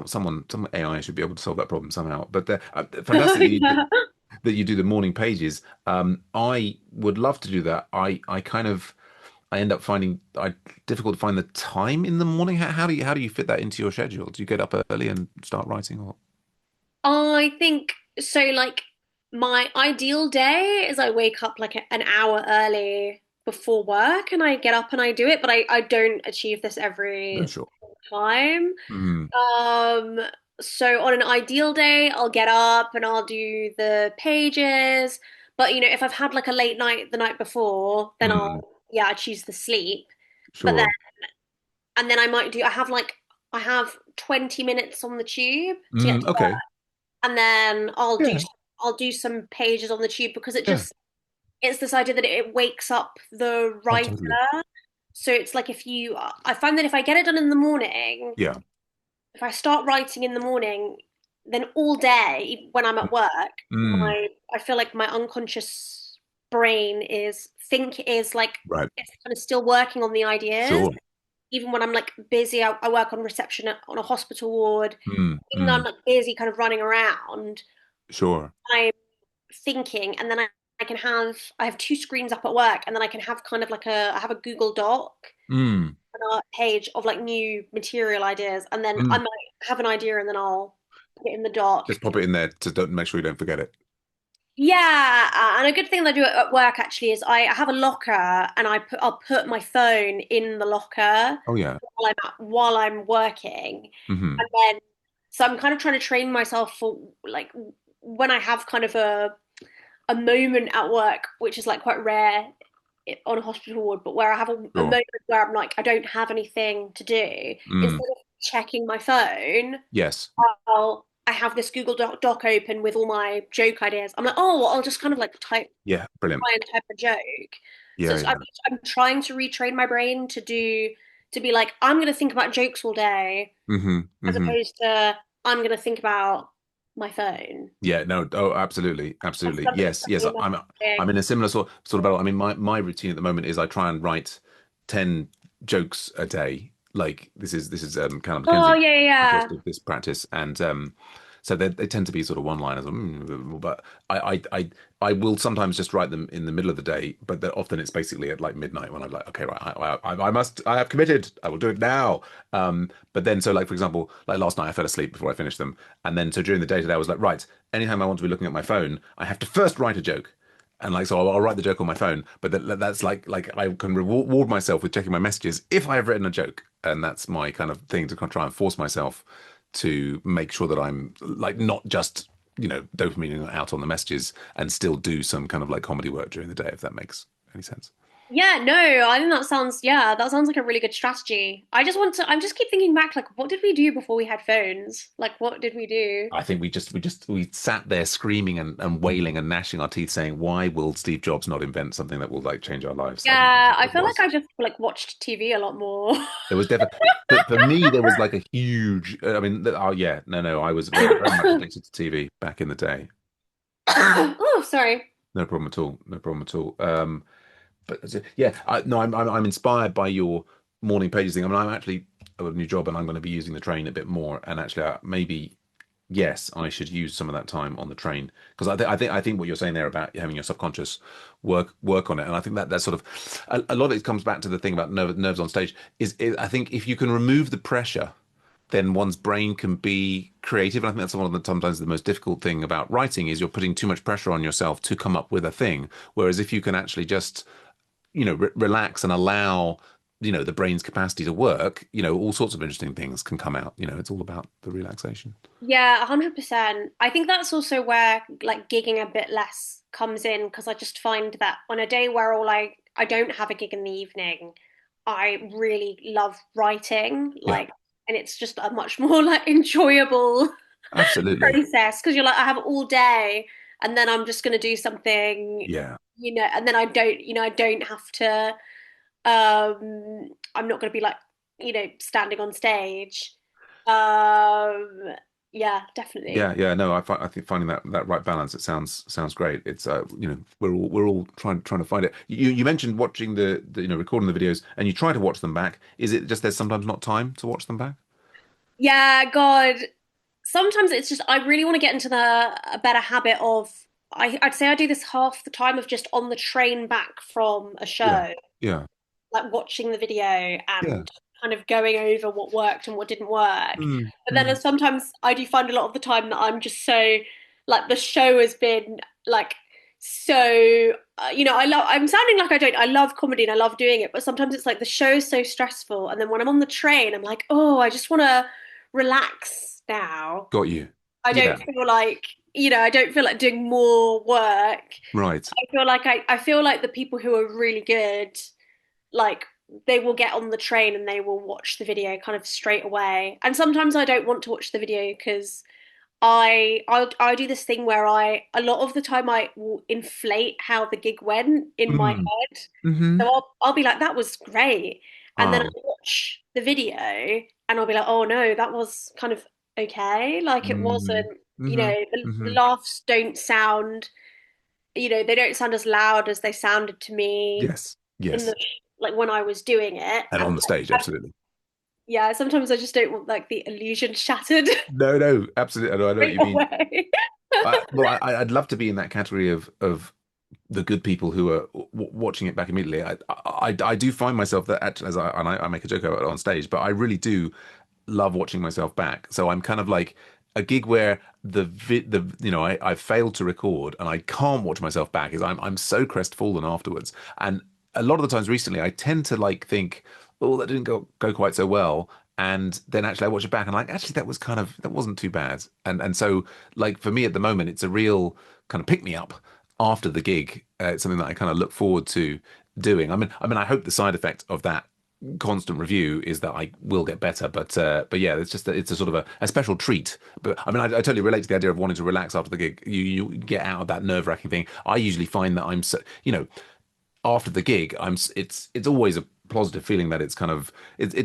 Speaker 1: some AI should be able to solve that problem somehow. But fantastic
Speaker 2: Yeah.
Speaker 1: that you do the morning pages. I would love to do that. I end up finding I difficult to find the time in the morning. How do you fit that into your schedule? Do you get up early and start writing or?
Speaker 2: I think so. Like my ideal day is I wake up like an hour early before work and I get up and I do it, but I don't achieve this
Speaker 1: No,
Speaker 2: every
Speaker 1: sure.
Speaker 2: time.
Speaker 1: Mm,
Speaker 2: Um, so on an ideal day, I'll get up and I'll do the pages. But if I've had like a late night the night before, then
Speaker 1: mm,
Speaker 2: I choose the sleep. But then
Speaker 1: sure.
Speaker 2: and then I have 20 minutes on the tube to get
Speaker 1: Mm,
Speaker 2: to
Speaker 1: okay.
Speaker 2: and then
Speaker 1: Yeah.
Speaker 2: I'll do some pages on the tube because
Speaker 1: Yeah.
Speaker 2: it's this idea that it wakes up the
Speaker 1: Oh,
Speaker 2: writer.
Speaker 1: totally.
Speaker 2: So it's like I find that if I get it done in the morning,
Speaker 1: Yeah.
Speaker 2: if I start writing in the morning, then all day when I'm at work,
Speaker 1: Mm,
Speaker 2: I feel like my unconscious brain is like
Speaker 1: right.
Speaker 2: it's kind of still working on the ideas.
Speaker 1: Sure.
Speaker 2: Even when I'm like busy, I work on reception on a hospital ward.
Speaker 1: Mm,
Speaker 2: Even though I'm
Speaker 1: mm,
Speaker 2: like busy, kind of running around,
Speaker 1: sure.
Speaker 2: I'm thinking, and then I have two screens up at work, and then I can have kind of like I have a Google Doc,
Speaker 1: Mm,
Speaker 2: an art page of like new material ideas, and then I
Speaker 1: mm.
Speaker 2: might have an idea, and then I'll put it in the doc.
Speaker 1: Just pop it in there to don't make sure you don't forget it.
Speaker 2: Yeah, and a good thing that I do at work actually is I have a locker, and I'll put my phone in the locker
Speaker 1: Oh yeah.
Speaker 2: while I'm working,
Speaker 1: Hmm.
Speaker 2: and then so I'm kind of trying to train myself for like when I have kind of a moment at work, which is like quite rare on a hospital ward, but where I have a
Speaker 1: Sure.
Speaker 2: moment where I'm like, I don't have anything to do. Instead
Speaker 1: Mm,
Speaker 2: of checking my phone,
Speaker 1: Yes.
Speaker 2: I have this Google Doc open with all my joke ideas. I'm like, oh, well, I'll just kind of like
Speaker 1: Yeah. Brilliant.
Speaker 2: try and type a joke. So
Speaker 1: Yeah.
Speaker 2: I'm,
Speaker 1: Yeah.
Speaker 2: I'm trying to retrain my brain to be like, I'm going to think about jokes all day,
Speaker 1: Hmm.
Speaker 2: as
Speaker 1: Hmm.
Speaker 2: opposed to I'm going to think about my phone.
Speaker 1: Yeah, no, oh, absolutely,
Speaker 2: That's
Speaker 1: absolutely.
Speaker 2: something
Speaker 1: Yes, yes. I'm
Speaker 2: messaging.
Speaker 1: in a similar sort of battle. I mean, my routine at the moment is I try and write 10 jokes a day. Like this is kind of
Speaker 2: Oh
Speaker 1: Mackenzie
Speaker 2: yeah, yeah, yeah.
Speaker 1: suggested this practice, and so they tend to be sort of one-liners. But I will sometimes just write them in the middle of the day, but then often it's basically at like midnight when I'm like, okay, right, I have committed, I will do it now. But then so like for example, like last night I fell asleep before I finished them, and then so during the day today I was like, right, anytime I want to be looking at my phone, I have to first write a joke. And like so, I'll write the joke on my phone, but that's like I can reward myself with checking my messages if I have written a joke, and that's my kind of thing to try and force myself to make sure that I'm like not just dopamine out on the messages and still do some kind of like comedy work during the day, if that makes any sense.
Speaker 2: Yeah, no, I think that sounds like a really good strategy. I just keep thinking back, like, what did we do before we had phones? Like, what did we do?
Speaker 1: I think we sat there screaming and wailing and gnashing our teeth, saying, "Why will Steve Jobs not invent something that will like change our lives?" I think that's
Speaker 2: Yeah,
Speaker 1: what
Speaker 2: I
Speaker 1: it
Speaker 2: feel like
Speaker 1: was.
Speaker 2: I just like watched TV a lot more.
Speaker 1: There was definitely, but for me, there was like a huge. I mean, oh yeah, no, I was very much addicted to TV back in the day.
Speaker 2: Oh, sorry.
Speaker 1: No problem at all. No problem at all. But yeah, no, I'm inspired by your morning pages thing. I mean, I'm actually I've got a new job and I'm going to be using the train a bit more. And actually, maybe yes, I should use some of that time on the train because I think what you're saying there about having your subconscious work on it, and I think that that's sort of a lot of it comes back to the thing about nerves on stage. Is I think if you can remove the pressure then one's brain can be creative. And I think that's one of the sometimes the most difficult thing about writing is you're putting too much pressure on yourself to come up with a thing. Whereas if you can actually just relax and allow the brain's capacity to work, all sorts of interesting things can come out. It's all about the relaxation.
Speaker 2: Yeah, 100%. I think that's also where like gigging a bit less comes in because I just find that on a day where I don't have a gig in the evening, I really love writing,
Speaker 1: Yeah,
Speaker 2: like, and it's just a much more like enjoyable
Speaker 1: absolutely.
Speaker 2: process because you're like, I have all day and then I'm just going to do something,
Speaker 1: Yeah.
Speaker 2: and then I don't have to, I'm not going to be like, standing on stage. Um, yeah, definitely.
Speaker 1: Yeah, yeah, no, I think finding that right balance, it sounds great. It's we're all trying to find it. You mentioned watching the recording the videos, and you try to watch them back. Is it just there's sometimes not time to watch them back?
Speaker 2: Yeah, God. Sometimes it's just I really want to get into a better habit of I'd say I do this half the time of just on the train back from a
Speaker 1: Yeah,
Speaker 2: show,
Speaker 1: yeah,
Speaker 2: like watching the video
Speaker 1: yeah.
Speaker 2: and kind of going over what worked and what didn't work.
Speaker 1: Mm,
Speaker 2: But then
Speaker 1: mm.
Speaker 2: sometimes I do find a lot of the time that I'm just so like the show has been like so I'm sounding like I love comedy and I love doing it, but sometimes it's like the show's so stressful and then when I'm on the train I'm like, "Oh, I just want to relax now."
Speaker 1: Got you.
Speaker 2: I
Speaker 1: Yeah,
Speaker 2: don't feel like, I don't feel like doing more work.
Speaker 1: right.
Speaker 2: I feel like the people who are really good like they will get on the train and they will watch the video kind of straight away. And sometimes I don't want to watch the video because I do this thing where I a lot of the time I will inflate how the gig went in my
Speaker 1: Mm,
Speaker 2: head.
Speaker 1: hmm.
Speaker 2: So I'll be like, that was great. And then
Speaker 1: Oh.
Speaker 2: I'll watch the video and I'll be like, oh no, that was kind of okay. Like it
Speaker 1: Mm,
Speaker 2: wasn't,
Speaker 1: hmm.
Speaker 2: the
Speaker 1: Hmm.
Speaker 2: laughs don't sound, they don't sound as loud as they sounded to me
Speaker 1: Yes,
Speaker 2: in the
Speaker 1: yes.
Speaker 2: like when I was doing it.
Speaker 1: And on
Speaker 2: And
Speaker 1: the stage, absolutely.
Speaker 2: yeah, sometimes I just don't want like the illusion shattered
Speaker 1: No, no, absolutely. I know what
Speaker 2: straight
Speaker 1: you mean.
Speaker 2: away.
Speaker 1: I'd love to be in that category of the good people who are watching it back immediately. I do find myself that actually, I make a joke about it on stage, but I really do love watching myself back. So I'm kind of like a gig where I failed to record and I can't watch myself back is I'm so crestfallen afterwards. And a lot of the times recently, I tend to like think, oh, that didn't go quite so well. And then actually I watch it back and like actually that wasn't too bad. And so like for me at the moment, it's a real kind of pick me up after the gig. It's something that I kind of look forward to doing. I mean, I hope the side effect of that constant review is that I will get better. But yeah, it's just that it's a sort of a special treat. But I mean, I totally relate to the idea of wanting to relax after the gig. You get out of that nerve-wracking thing. I usually find that I'm so, after the gig, it's always a positive feeling that it's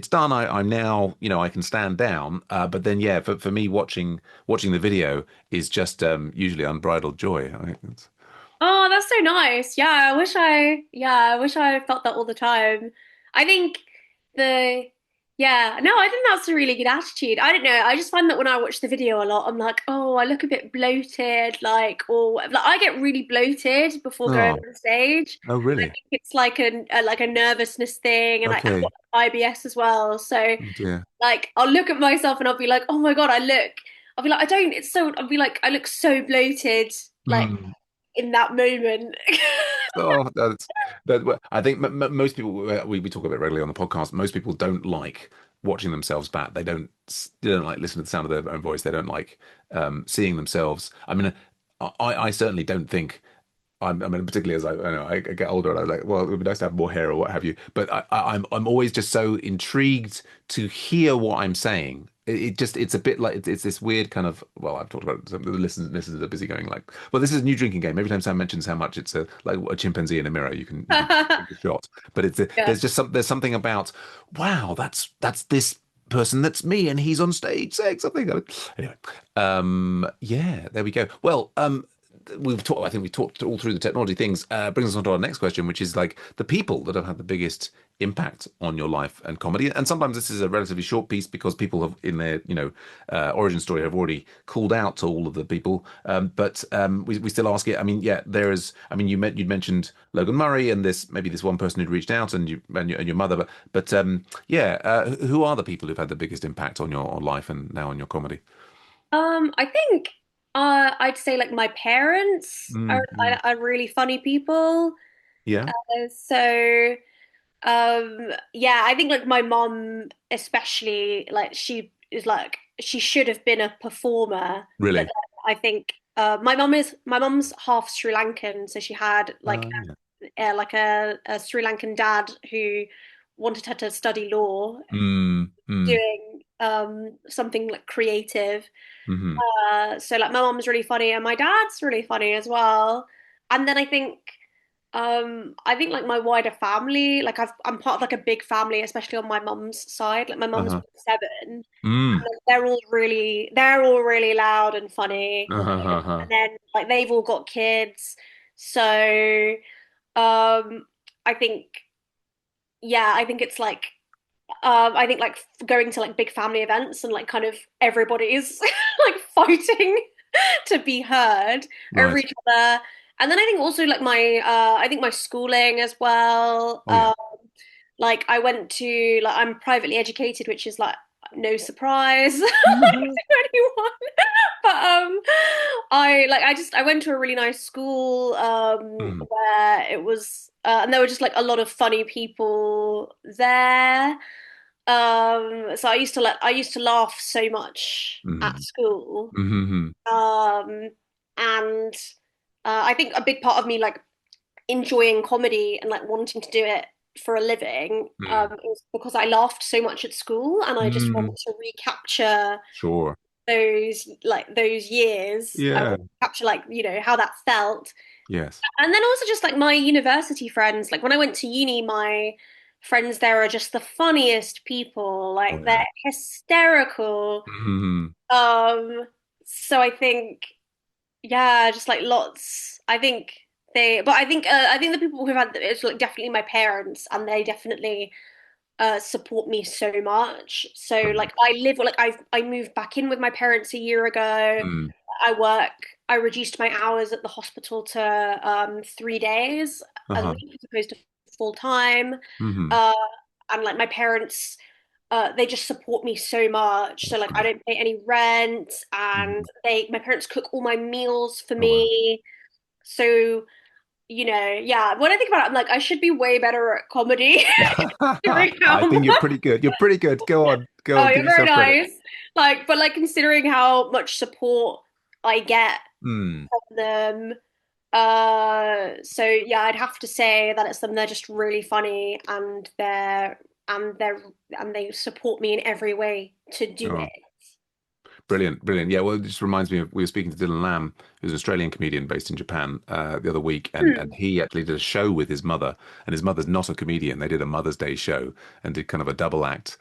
Speaker 1: done. I'm now, I can stand down. But then yeah, for me watching the video is just usually unbridled joy.
Speaker 2: Oh, that's so nice. Yeah, I wish I felt that all the time. I think the, yeah, no, I think that's a really good attitude. I don't know. I just find that when I watch the video a lot, I'm like, oh, I look a bit bloated, like, or like I get really bloated before going
Speaker 1: Oh,
Speaker 2: on stage.
Speaker 1: oh,
Speaker 2: I
Speaker 1: really?
Speaker 2: think it's like a nervousness thing, and I've
Speaker 1: Okay.
Speaker 2: got IBS as well. So
Speaker 1: Oh dear.
Speaker 2: like I'll look at myself and I'll be like, oh my God, I'll be like, I don't, it's so, I'll be like, I look so bloated, like
Speaker 1: Hmm.
Speaker 2: in that moment.
Speaker 1: Oh, I think most people we talk about it regularly on the podcast. Most people don't like watching themselves back. They don't like listening to the sound of their own voice. They don't like seeing themselves. I mean, I certainly don't think. I mean, particularly as I get older, and I'm like, well, it would be nice to have more hair or what have you. But I'm always just so intrigued to hear what I'm saying. It's a bit like it's this weird kind of. Well, I've talked about it, some of the listeners are busy going like, well, this is a new drinking game. Every time Sam mentions how much it's like a chimpanzee in a mirror, you can drink a shot. But
Speaker 2: Yeah.
Speaker 1: there's something about wow, that's this person that's me and he's on stage saying something. Anyway, yeah, there we go. Well, I think we've talked all through the technology things. Brings us on to our next question, which is like the people that have had the biggest impact on your life and comedy. And sometimes this is a relatively short piece because people have in their origin story have already called out to all of the people. But we still ask it. I mean, yeah, there is. I mean, you'd mentioned Logan Murray and this one person who'd reached out and your mother. But yeah, who are the people who've had the biggest impact on your life and now on your comedy?
Speaker 2: I think I'd say like my parents
Speaker 1: Mm, mm.
Speaker 2: are really funny people.
Speaker 1: Yeah,
Speaker 2: So yeah, I think like my mom especially like she should have been a performer, but
Speaker 1: really.
Speaker 2: I think my mom's half Sri Lankan, so she had
Speaker 1: Yeah.
Speaker 2: like a Sri Lankan dad who wanted her to study law,
Speaker 1: Mm, mm,
Speaker 2: doing something like creative.
Speaker 1: hmm
Speaker 2: So like my mom's really funny and my dad's really funny as well. And then I think like my wider family, like I'm part of like a big family, especially on my mom's side. Like my mom's
Speaker 1: Uh-huh.
Speaker 2: seven, and
Speaker 1: Mm.
Speaker 2: like, they're all really loud and funny.
Speaker 1: Uh-huh.
Speaker 2: And then like they've all got kids. So I think yeah, I think it's like I think like going to like big family events and like kind of everybody is like fighting to be heard over
Speaker 1: Right.
Speaker 2: each other. And then I think also like I think my schooling as well.
Speaker 1: Oh yeah.
Speaker 2: Like I went to like I'm privately educated, which is like no surprise to anyone. But I went to a really nice school
Speaker 1: Mm.
Speaker 2: where it was and there were just like a lot of funny people there. So I used to laugh so much at
Speaker 1: Mm.
Speaker 2: school.
Speaker 1: Mm-hmm.
Speaker 2: And I think a big part of me like enjoying comedy and like wanting to do it for a living
Speaker 1: Mm.
Speaker 2: is because I laughed so much at school and I just want
Speaker 1: Mm.
Speaker 2: to recapture
Speaker 1: Sure.
Speaker 2: those years. I
Speaker 1: Yeah.
Speaker 2: want to capture like, how that felt.
Speaker 1: Yes.
Speaker 2: And then also just like my university friends, like when I went to uni, my friends there are just the funniest people.
Speaker 1: Oh
Speaker 2: Like they're
Speaker 1: yeah.
Speaker 2: hysterical.
Speaker 1: Mm-hmm.
Speaker 2: Um, so I think, yeah, just like lots. I think the people who've had it's like definitely my parents, and they definitely support me so much. So
Speaker 1: Brilliant.
Speaker 2: like I moved back in with my parents a year ago.
Speaker 1: Mm.
Speaker 2: I work. I reduced my hours at the hospital to 3 days a
Speaker 1: Uh-huh.
Speaker 2: week as opposed to full time.
Speaker 1: Mm-hmm.
Speaker 2: Uh, and like my parents, they just support me so much. So
Speaker 1: That's
Speaker 2: like I
Speaker 1: great.
Speaker 2: don't pay any rent, and
Speaker 1: Mhm.
Speaker 2: my parents cook all my meals for
Speaker 1: Oh wow.
Speaker 2: me. So yeah. When I think about it, I'm like I should be way better at comedy. Considering
Speaker 1: I
Speaker 2: how
Speaker 1: think you're
Speaker 2: much,
Speaker 1: pretty good. You're pretty good. Go
Speaker 2: oh,
Speaker 1: on, give
Speaker 2: you're very
Speaker 1: yourself credit.
Speaker 2: nice. But like considering how much support I get
Speaker 1: Mm.
Speaker 2: from them, so yeah, I'd have to say that it's them. They're just really funny, and and they support me in every way to do it.
Speaker 1: Oh. Brilliant, brilliant. Yeah, well, it just reminds me of we were speaking to Dylan Lamb, who's an Australian comedian based in Japan, the other week, and
Speaker 2: Hmm.
Speaker 1: he actually did a show with his mother, and his mother's not a comedian. They did a Mother's Day show and did kind of a double act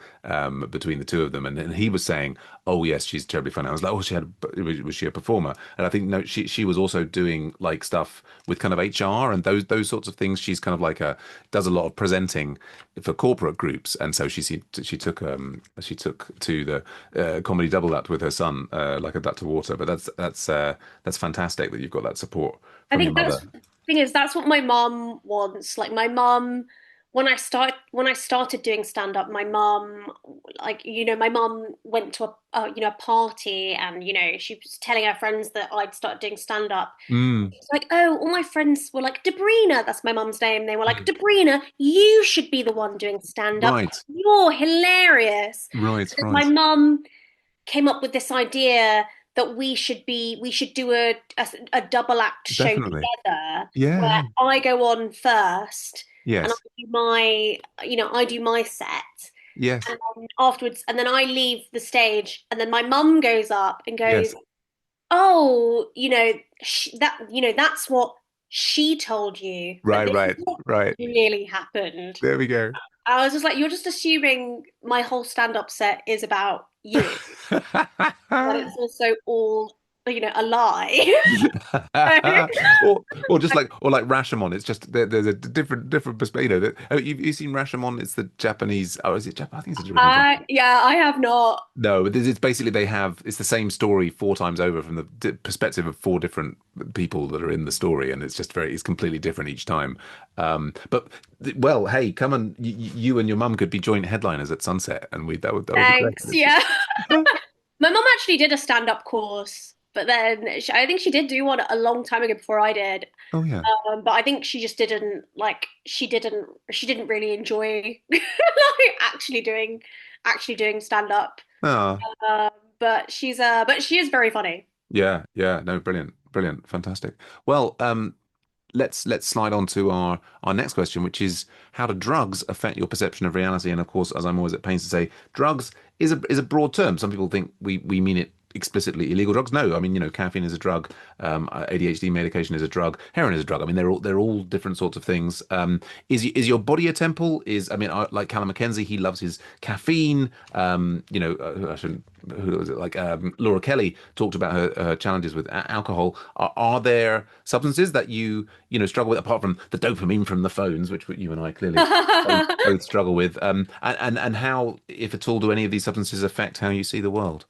Speaker 1: between the two of them, and he was saying, "Oh yes, she's terribly funny." I was like, "Oh, was she a performer?" And I think no, she was also doing like stuff with kind of HR and those sorts of things. She's kind of like a does a lot of presenting for corporate groups, and so she took to the comedy double act with her son, like a duck to water. But that's fantastic that you've got that support
Speaker 2: I
Speaker 1: from your
Speaker 2: think that's
Speaker 1: mother.
Speaker 2: the thing is that's what my mom wants. Like my mom, when I started doing stand up, my mom, like my mom went to a party, and she was telling her friends that I'd started doing stand up.
Speaker 1: Mm,
Speaker 2: It's like, oh, all my friends were like, Debrina, that's my mom's name. They were like,
Speaker 1: mm.
Speaker 2: Debrina, you should be the one doing stand up.
Speaker 1: Right,
Speaker 2: You're hilarious.
Speaker 1: right,
Speaker 2: So my
Speaker 1: right.
Speaker 2: mum came up with this idea that we should do a double act show
Speaker 1: Definitely.
Speaker 2: together
Speaker 1: Yeah,
Speaker 2: where
Speaker 1: yeah.
Speaker 2: I go on first and
Speaker 1: Yes,
Speaker 2: I do my set,
Speaker 1: yes,
Speaker 2: and then afterwards, and then I leave the stage, and then my mum goes up and goes,
Speaker 1: yes.
Speaker 2: oh, that's what she told you, but
Speaker 1: Right,
Speaker 2: this is
Speaker 1: right,
Speaker 2: what
Speaker 1: right.
Speaker 2: really happened.
Speaker 1: There we go.
Speaker 2: I was just like, you're just assuming my whole stand-up set is about you, but it's also all, a lie.
Speaker 1: Or just like Rashomon. It's just there's a different perspective. Oh, you've seen Rashomon? It's the Japanese. Oh, is it Japan? I think it's originally Japanese.
Speaker 2: Yeah, I have not.
Speaker 1: No, but it's basically it's the same story four times over from the perspective of four different people that are in the story, and it's completely different each time. But well, hey, come on, you and your mum could be joint headliners at Sunset, and we that would be great.
Speaker 2: Thanks. Yeah. My mom actually did a stand-up course, but then I think she did do one a long time ago before I did.
Speaker 1: Oh yeah.
Speaker 2: But I think she just didn't like she didn't really enjoy like actually doing stand-up.
Speaker 1: Ah,
Speaker 2: But she is very funny.
Speaker 1: yeah, yeah. No, brilliant, brilliant, fantastic. Well, let's slide on to our next question, which is how do drugs affect your perception of reality? And of course, as I'm always at pains to say, drugs is a broad term. Some people think we mean it explicitly illegal drugs. No, I mean, caffeine is a drug, ADHD medication is a drug, heroin is a drug. I mean, they're all different sorts of things. Is your body a temple? I mean, like Callum McKenzie, he loves his caffeine. I shouldn't. Who was it? Like Laura Kelly talked about her challenges with alcohol. Are there substances that you struggle with apart from the dopamine from the phones, which you and I clearly both struggle with? And how, if at all, do any of these substances affect how you see the world?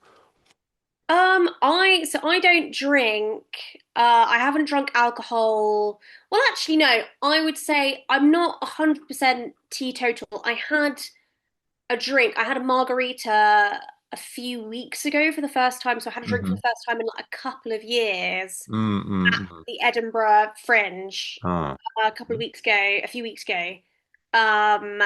Speaker 2: I don't drink. I haven't drunk alcohol. Well, actually, no. I would say I'm not 100% teetotal. I had a drink. I had a margarita a few weeks ago for the first time. So I had a drink for
Speaker 1: Hmm.
Speaker 2: the first time in like a couple of years
Speaker 1: Mm,
Speaker 2: at
Speaker 1: mm, mm.
Speaker 2: the Edinburgh Fringe
Speaker 1: Ah,
Speaker 2: a few weeks ago. Um,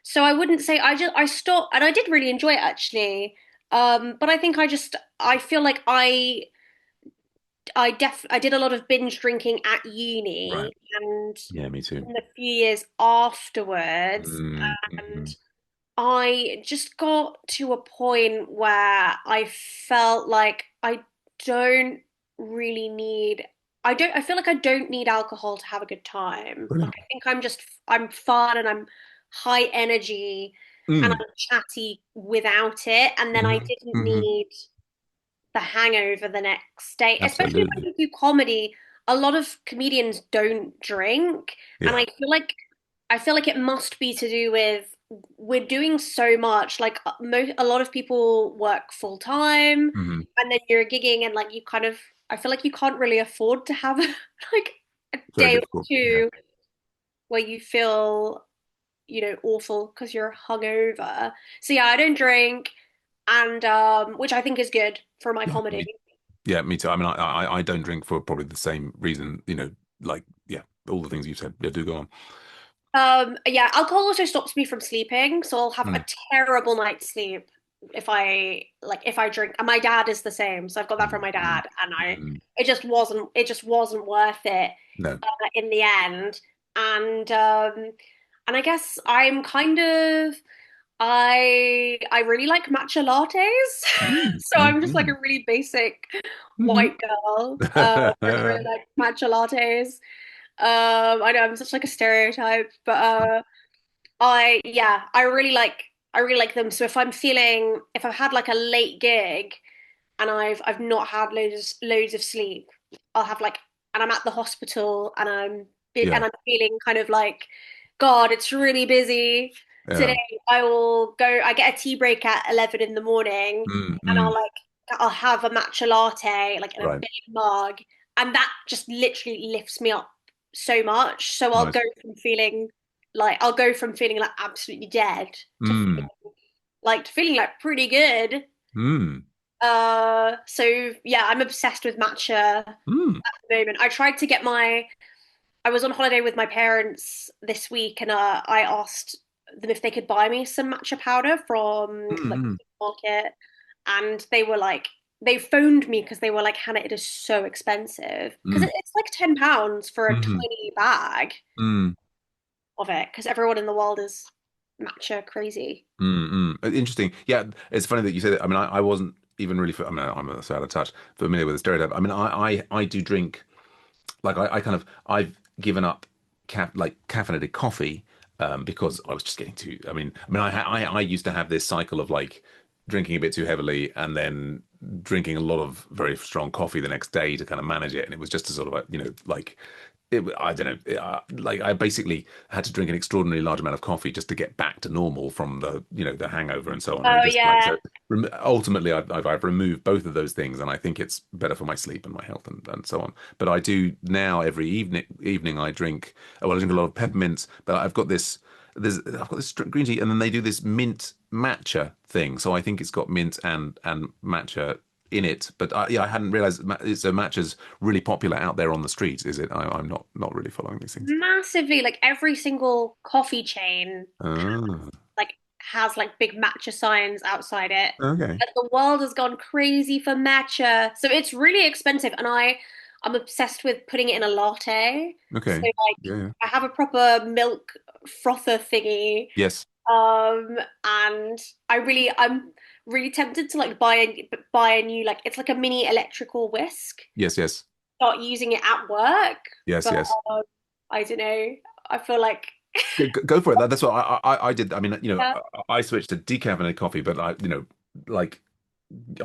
Speaker 2: so I wouldn't say I stopped, and I did really enjoy it actually. But I think I feel like I did a lot of binge drinking at
Speaker 1: right.
Speaker 2: uni and
Speaker 1: Yeah, me too.
Speaker 2: in the few years afterwards,
Speaker 1: Mm,
Speaker 2: and
Speaker 1: mm,
Speaker 2: I just got to a point where I felt like don't really need I feel like I don't need alcohol to have a good time. Like
Speaker 1: brilliant.
Speaker 2: I think I'm fun and I'm high energy and
Speaker 1: Mm,
Speaker 2: I'm chatty without it, and then I
Speaker 1: hmm
Speaker 2: didn't
Speaker 1: hmm
Speaker 2: need the hangover the next day, especially when
Speaker 1: Absolutely.
Speaker 2: you do comedy. A lot of comedians don't drink, and
Speaker 1: Yeah.
Speaker 2: I feel like it must be to do with we're doing so much. Like a lot of people work full time,
Speaker 1: Hmm.
Speaker 2: and then you're gigging, and like you kind of I feel like you can't really afford to have like a
Speaker 1: Very
Speaker 2: day or
Speaker 1: difficult. Yeah.
Speaker 2: two where you feel awful because you're hungover. So yeah, I don't drink, and which I think is good for my
Speaker 1: Yeah.
Speaker 2: comedy.
Speaker 1: Yeah, me too. I mean, I don't drink for probably the same reason, like, yeah, all the things you said. Yeah, do go on.
Speaker 2: Yeah, alcohol also stops me from sleeping, so I'll have
Speaker 1: Mm,
Speaker 2: a terrible night's sleep if I drink. And my dad is the same, so I've got that from
Speaker 1: mm,
Speaker 2: my
Speaker 1: mm,
Speaker 2: dad, and
Speaker 1: mm.
Speaker 2: it just wasn't worth it
Speaker 1: No.
Speaker 2: in the end. And I guess I'm kind of I really like matcha lattes.
Speaker 1: Mm,
Speaker 2: So I'm just like
Speaker 1: mm,
Speaker 2: a really basic
Speaker 1: mm,
Speaker 2: white girl. I just really
Speaker 1: mm.
Speaker 2: like matcha lattes. I know I'm such like a stereotype, but I really like them. So if I've had like a late gig and I've not had loads of sleep, I'll have like and I'm at the hospital
Speaker 1: Yeah,
Speaker 2: and I'm feeling kind of like, God, it's really busy
Speaker 1: yeah.
Speaker 2: today. I get a tea break at 11 in the morning
Speaker 1: Mm,
Speaker 2: and
Speaker 1: mm.
Speaker 2: I'll have a matcha latte like in a
Speaker 1: Right,
Speaker 2: big mug, and that just literally lifts me up so much. So
Speaker 1: right.
Speaker 2: I'll go from feeling like absolutely dead to
Speaker 1: Mm,
Speaker 2: feeling like pretty good.
Speaker 1: mm,
Speaker 2: So yeah, I'm obsessed with matcha at
Speaker 1: mm,
Speaker 2: the moment. I was on holiday with my parents this week, and I asked them if they could buy me some matcha powder from
Speaker 1: mm,
Speaker 2: like the
Speaker 1: mm,
Speaker 2: supermarket, and they phoned me because they were like, Hannah, it is so expensive because
Speaker 1: mm,
Speaker 2: it's like £10 for a
Speaker 1: mm,
Speaker 2: tiny bag
Speaker 1: mm.
Speaker 2: of it because everyone in the world is matcha crazy.
Speaker 1: Interesting. Yeah, it's funny that you say that. I mean, I wasn't even really. I mean, I'm so out of touch, familiar with the stereotype. I mean, I do drink. Like I kind of I've given up caffeinated coffee because I was just getting too. I used to have this cycle of like drinking a bit too heavily and then drinking a lot of very strong coffee the next day to kind of manage it, and it was just a sort of like I don't know. Like I basically had to drink an extraordinarily large amount of coffee just to get back to normal from the hangover and so on. And
Speaker 2: Oh
Speaker 1: just like
Speaker 2: yeah.
Speaker 1: so, ultimately, I've removed both of those things, and I think it's better for my sleep and my health and so on. But I do now every evening I drink. Well, I drink a lot of peppermints, but I've got this green tea, and then they do this mint matcha thing. So I think it's got mint and matcha in it. But yeah, I hadn't realized so matcha's really popular out there on the streets. Is it? I'm not really following these things.
Speaker 2: Massively, like every single coffee chain
Speaker 1: Ah,
Speaker 2: like has like big matcha signs outside it.
Speaker 1: okay,
Speaker 2: And the world has gone crazy for matcha. So it's really expensive and I'm obsessed with putting it in a latte. So
Speaker 1: okay,
Speaker 2: like
Speaker 1: yeah, yeah.
Speaker 2: I have a proper milk frother thingy.
Speaker 1: Yes,
Speaker 2: And I'm really tempted to like buy a new like it's like a mini electrical whisk.
Speaker 1: yes, yes,
Speaker 2: Start using it at work,
Speaker 1: yes,
Speaker 2: but
Speaker 1: yes.
Speaker 2: um, I don't know. I feel like
Speaker 1: Go for it. That's what I did. I mean,
Speaker 2: yeah.
Speaker 1: I switched to decaffeinated coffee, but like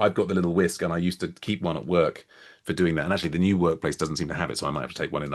Speaker 1: I've got the little whisk, and I used to keep one at work for doing that. And actually, the new workplace doesn't seem to have it, so I might have to take one in.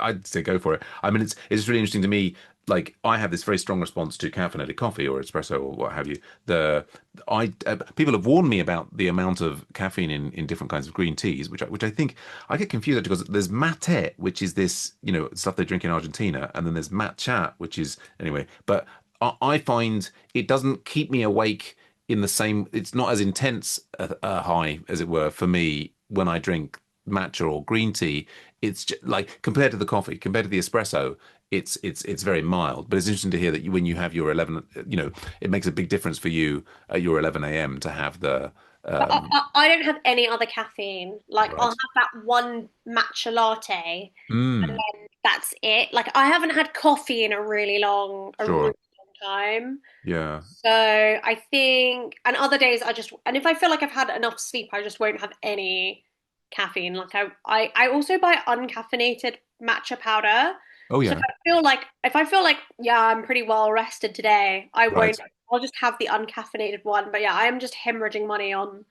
Speaker 1: I'd say go for it. I mean, it's really interesting to me. Like I have this very strong response to caffeinated coffee or espresso or what have you. The I People have warned me about the amount of caffeine in different kinds of green teas, which I think I get confused because there's mate, which is this stuff they drink in Argentina, and then there's matcha, which is anyway. But I find it doesn't keep me awake in the same. It's not as intense a high, as it were, for me when I drink matcha or green tea. It's just, like compared to the coffee, compared to the espresso, it's very mild. But it's interesting to hear that when you have your 11, it makes a big difference for you at your 11 a.m. to have the
Speaker 2: But
Speaker 1: um,
Speaker 2: I don't have any other caffeine. Like I'll
Speaker 1: right.
Speaker 2: have that one matcha latte, and
Speaker 1: Mm,
Speaker 2: then that's it. Like I haven't had coffee in a really
Speaker 1: sure.
Speaker 2: long time.
Speaker 1: Yeah.
Speaker 2: So I think, and other days and if I feel like I've had enough sleep, I just won't have any caffeine. Like I also buy uncaffeinated matcha powder.
Speaker 1: Oh
Speaker 2: So
Speaker 1: yeah.
Speaker 2: if I feel like, yeah, I'm pretty well rested today, I
Speaker 1: Right.
Speaker 2: won't, I'll just have the uncaffeinated one. But yeah, I am just hemorrhaging money on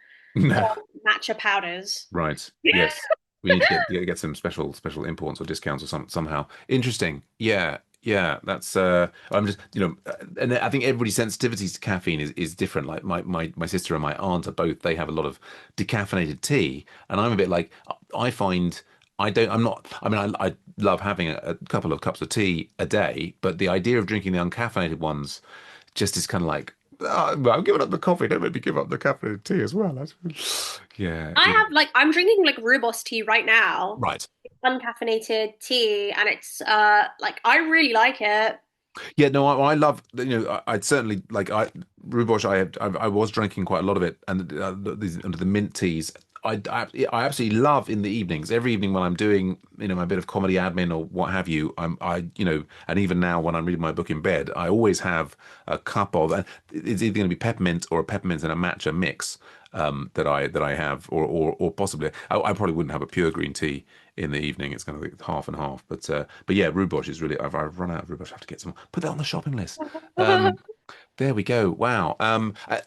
Speaker 2: matcha powders.
Speaker 1: Right. Yes. We need to get some special imports or discounts or somehow. Interesting. Yeah. Yeah. That's I'm just and I think everybody's sensitivity to caffeine is different. Like my sister and my aunt are both, they have a lot of decaffeinated tea, and I'm a bit like I find I don't I'm not I mean I love having a couple of cups of tea a day, but the idea of drinking the uncaffeinated ones just is kind of like, oh, well, I'm giving up the coffee. Don't make me give up the caffeinated tea as well. Yeah,
Speaker 2: I
Speaker 1: yeah.
Speaker 2: have like I'm drinking like rooibos tea right now,
Speaker 1: Right.
Speaker 2: uncaffeinated tea, and it's like I really like it.
Speaker 1: Yeah, no, I love, I'd certainly like, rhubarb, I was drinking quite a lot of it, and these under the mint teas. I absolutely love in the evenings. Every evening when I'm doing, my bit of comedy admin or what have you, and even now when I'm reading my book in bed, I always have a cup of, and it's either going to be peppermint or a peppermint and a matcha mix that I have, or possibly I probably wouldn't have a pure green tea in the evening. It's going to be half and half, but yeah, rhubarb is really. I've run out of rhubarb. I have to get some. Put that on the shopping list. Um, there we go. Wow.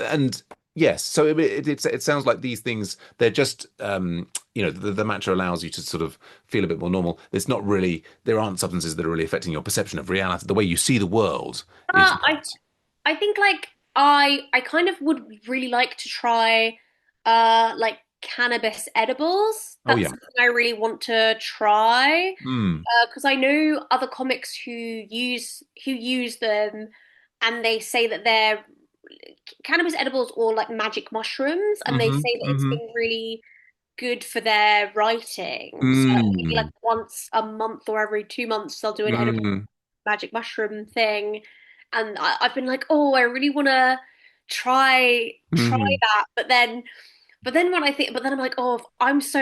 Speaker 1: And yes, so it sounds like these things, they're just, the matcha allows you to sort of feel a bit more normal. It's not really, there aren't substances that are really affecting your perception of reality. The way you see the world is
Speaker 2: I
Speaker 1: not.
Speaker 2: I think like I kind of would really like to try like cannabis edibles.
Speaker 1: Oh,
Speaker 2: That's
Speaker 1: yeah.
Speaker 2: something I really want to try
Speaker 1: Mm.
Speaker 2: because I know other comics who use them and they say that they're cannabis edibles or like magic mushrooms and they
Speaker 1: Mm-hmm.
Speaker 2: say that it's
Speaker 1: Mm-hmm.
Speaker 2: been really good for their writing. So like maybe like
Speaker 1: Mm.
Speaker 2: once a month or every 2 months they'll do an edible
Speaker 1: Mm.
Speaker 2: magic mushroom thing, and I've been like, oh, I really want to try
Speaker 1: Mm.
Speaker 2: that, but then when I think, but then I'm like, oh, I'm so,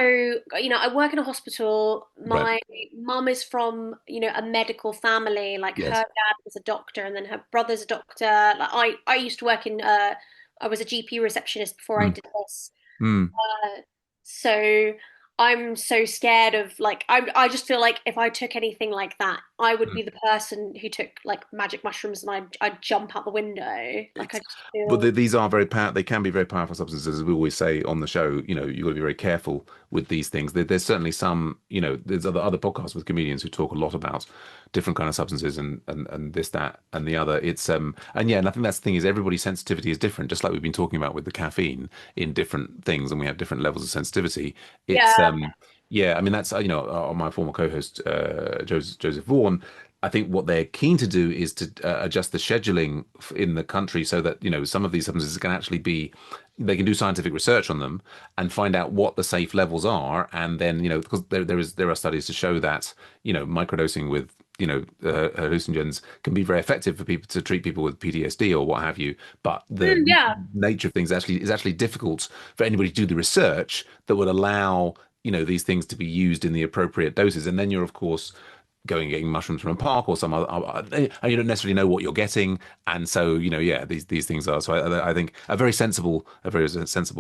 Speaker 2: I work in a hospital.
Speaker 1: Right.
Speaker 2: My mum is from, a medical family. Like her
Speaker 1: Yes.
Speaker 2: dad was a doctor, and then her brother's a doctor. Like I used to work I was a GP receptionist before I
Speaker 1: Mm.
Speaker 2: did this.
Speaker 1: Mm.
Speaker 2: So I'm so scared of like I just feel like if I took anything like that, I would
Speaker 1: Mm.
Speaker 2: be the person who took like magic mushrooms and I'd jump out the window. Like I
Speaker 1: It's
Speaker 2: just
Speaker 1: but
Speaker 2: feel
Speaker 1: these are they can be very powerful substances, as we always say on the show. You've got to be very careful with these things. There's certainly some, there's other podcasts with comedians who talk a lot about different kind of substances and this, that, and the other. It's and yeah, and I think that's the thing is everybody's sensitivity is different, just like we've been talking about with the caffeine in different things, and we have different levels of sensitivity. It's
Speaker 2: yeah.
Speaker 1: yeah, I mean that's my former co-host Joseph Vaughan. I think what they're keen to do is to adjust the scheduling in the country so that some of these substances can actually be they can do scientific research on them and find out what the safe levels are, and then because there are studies to show that microdosing with hallucinogens can be very effective for people to treat people with PTSD or what have you. But the
Speaker 2: Yeah.
Speaker 1: nature of things is actually difficult for anybody to do the research that would allow these things to be used in the appropriate doses, and then you're of course going and getting mushrooms from a park or some other, and you don't necessarily know what you're getting, and so yeah, these things are. So I think a very sensible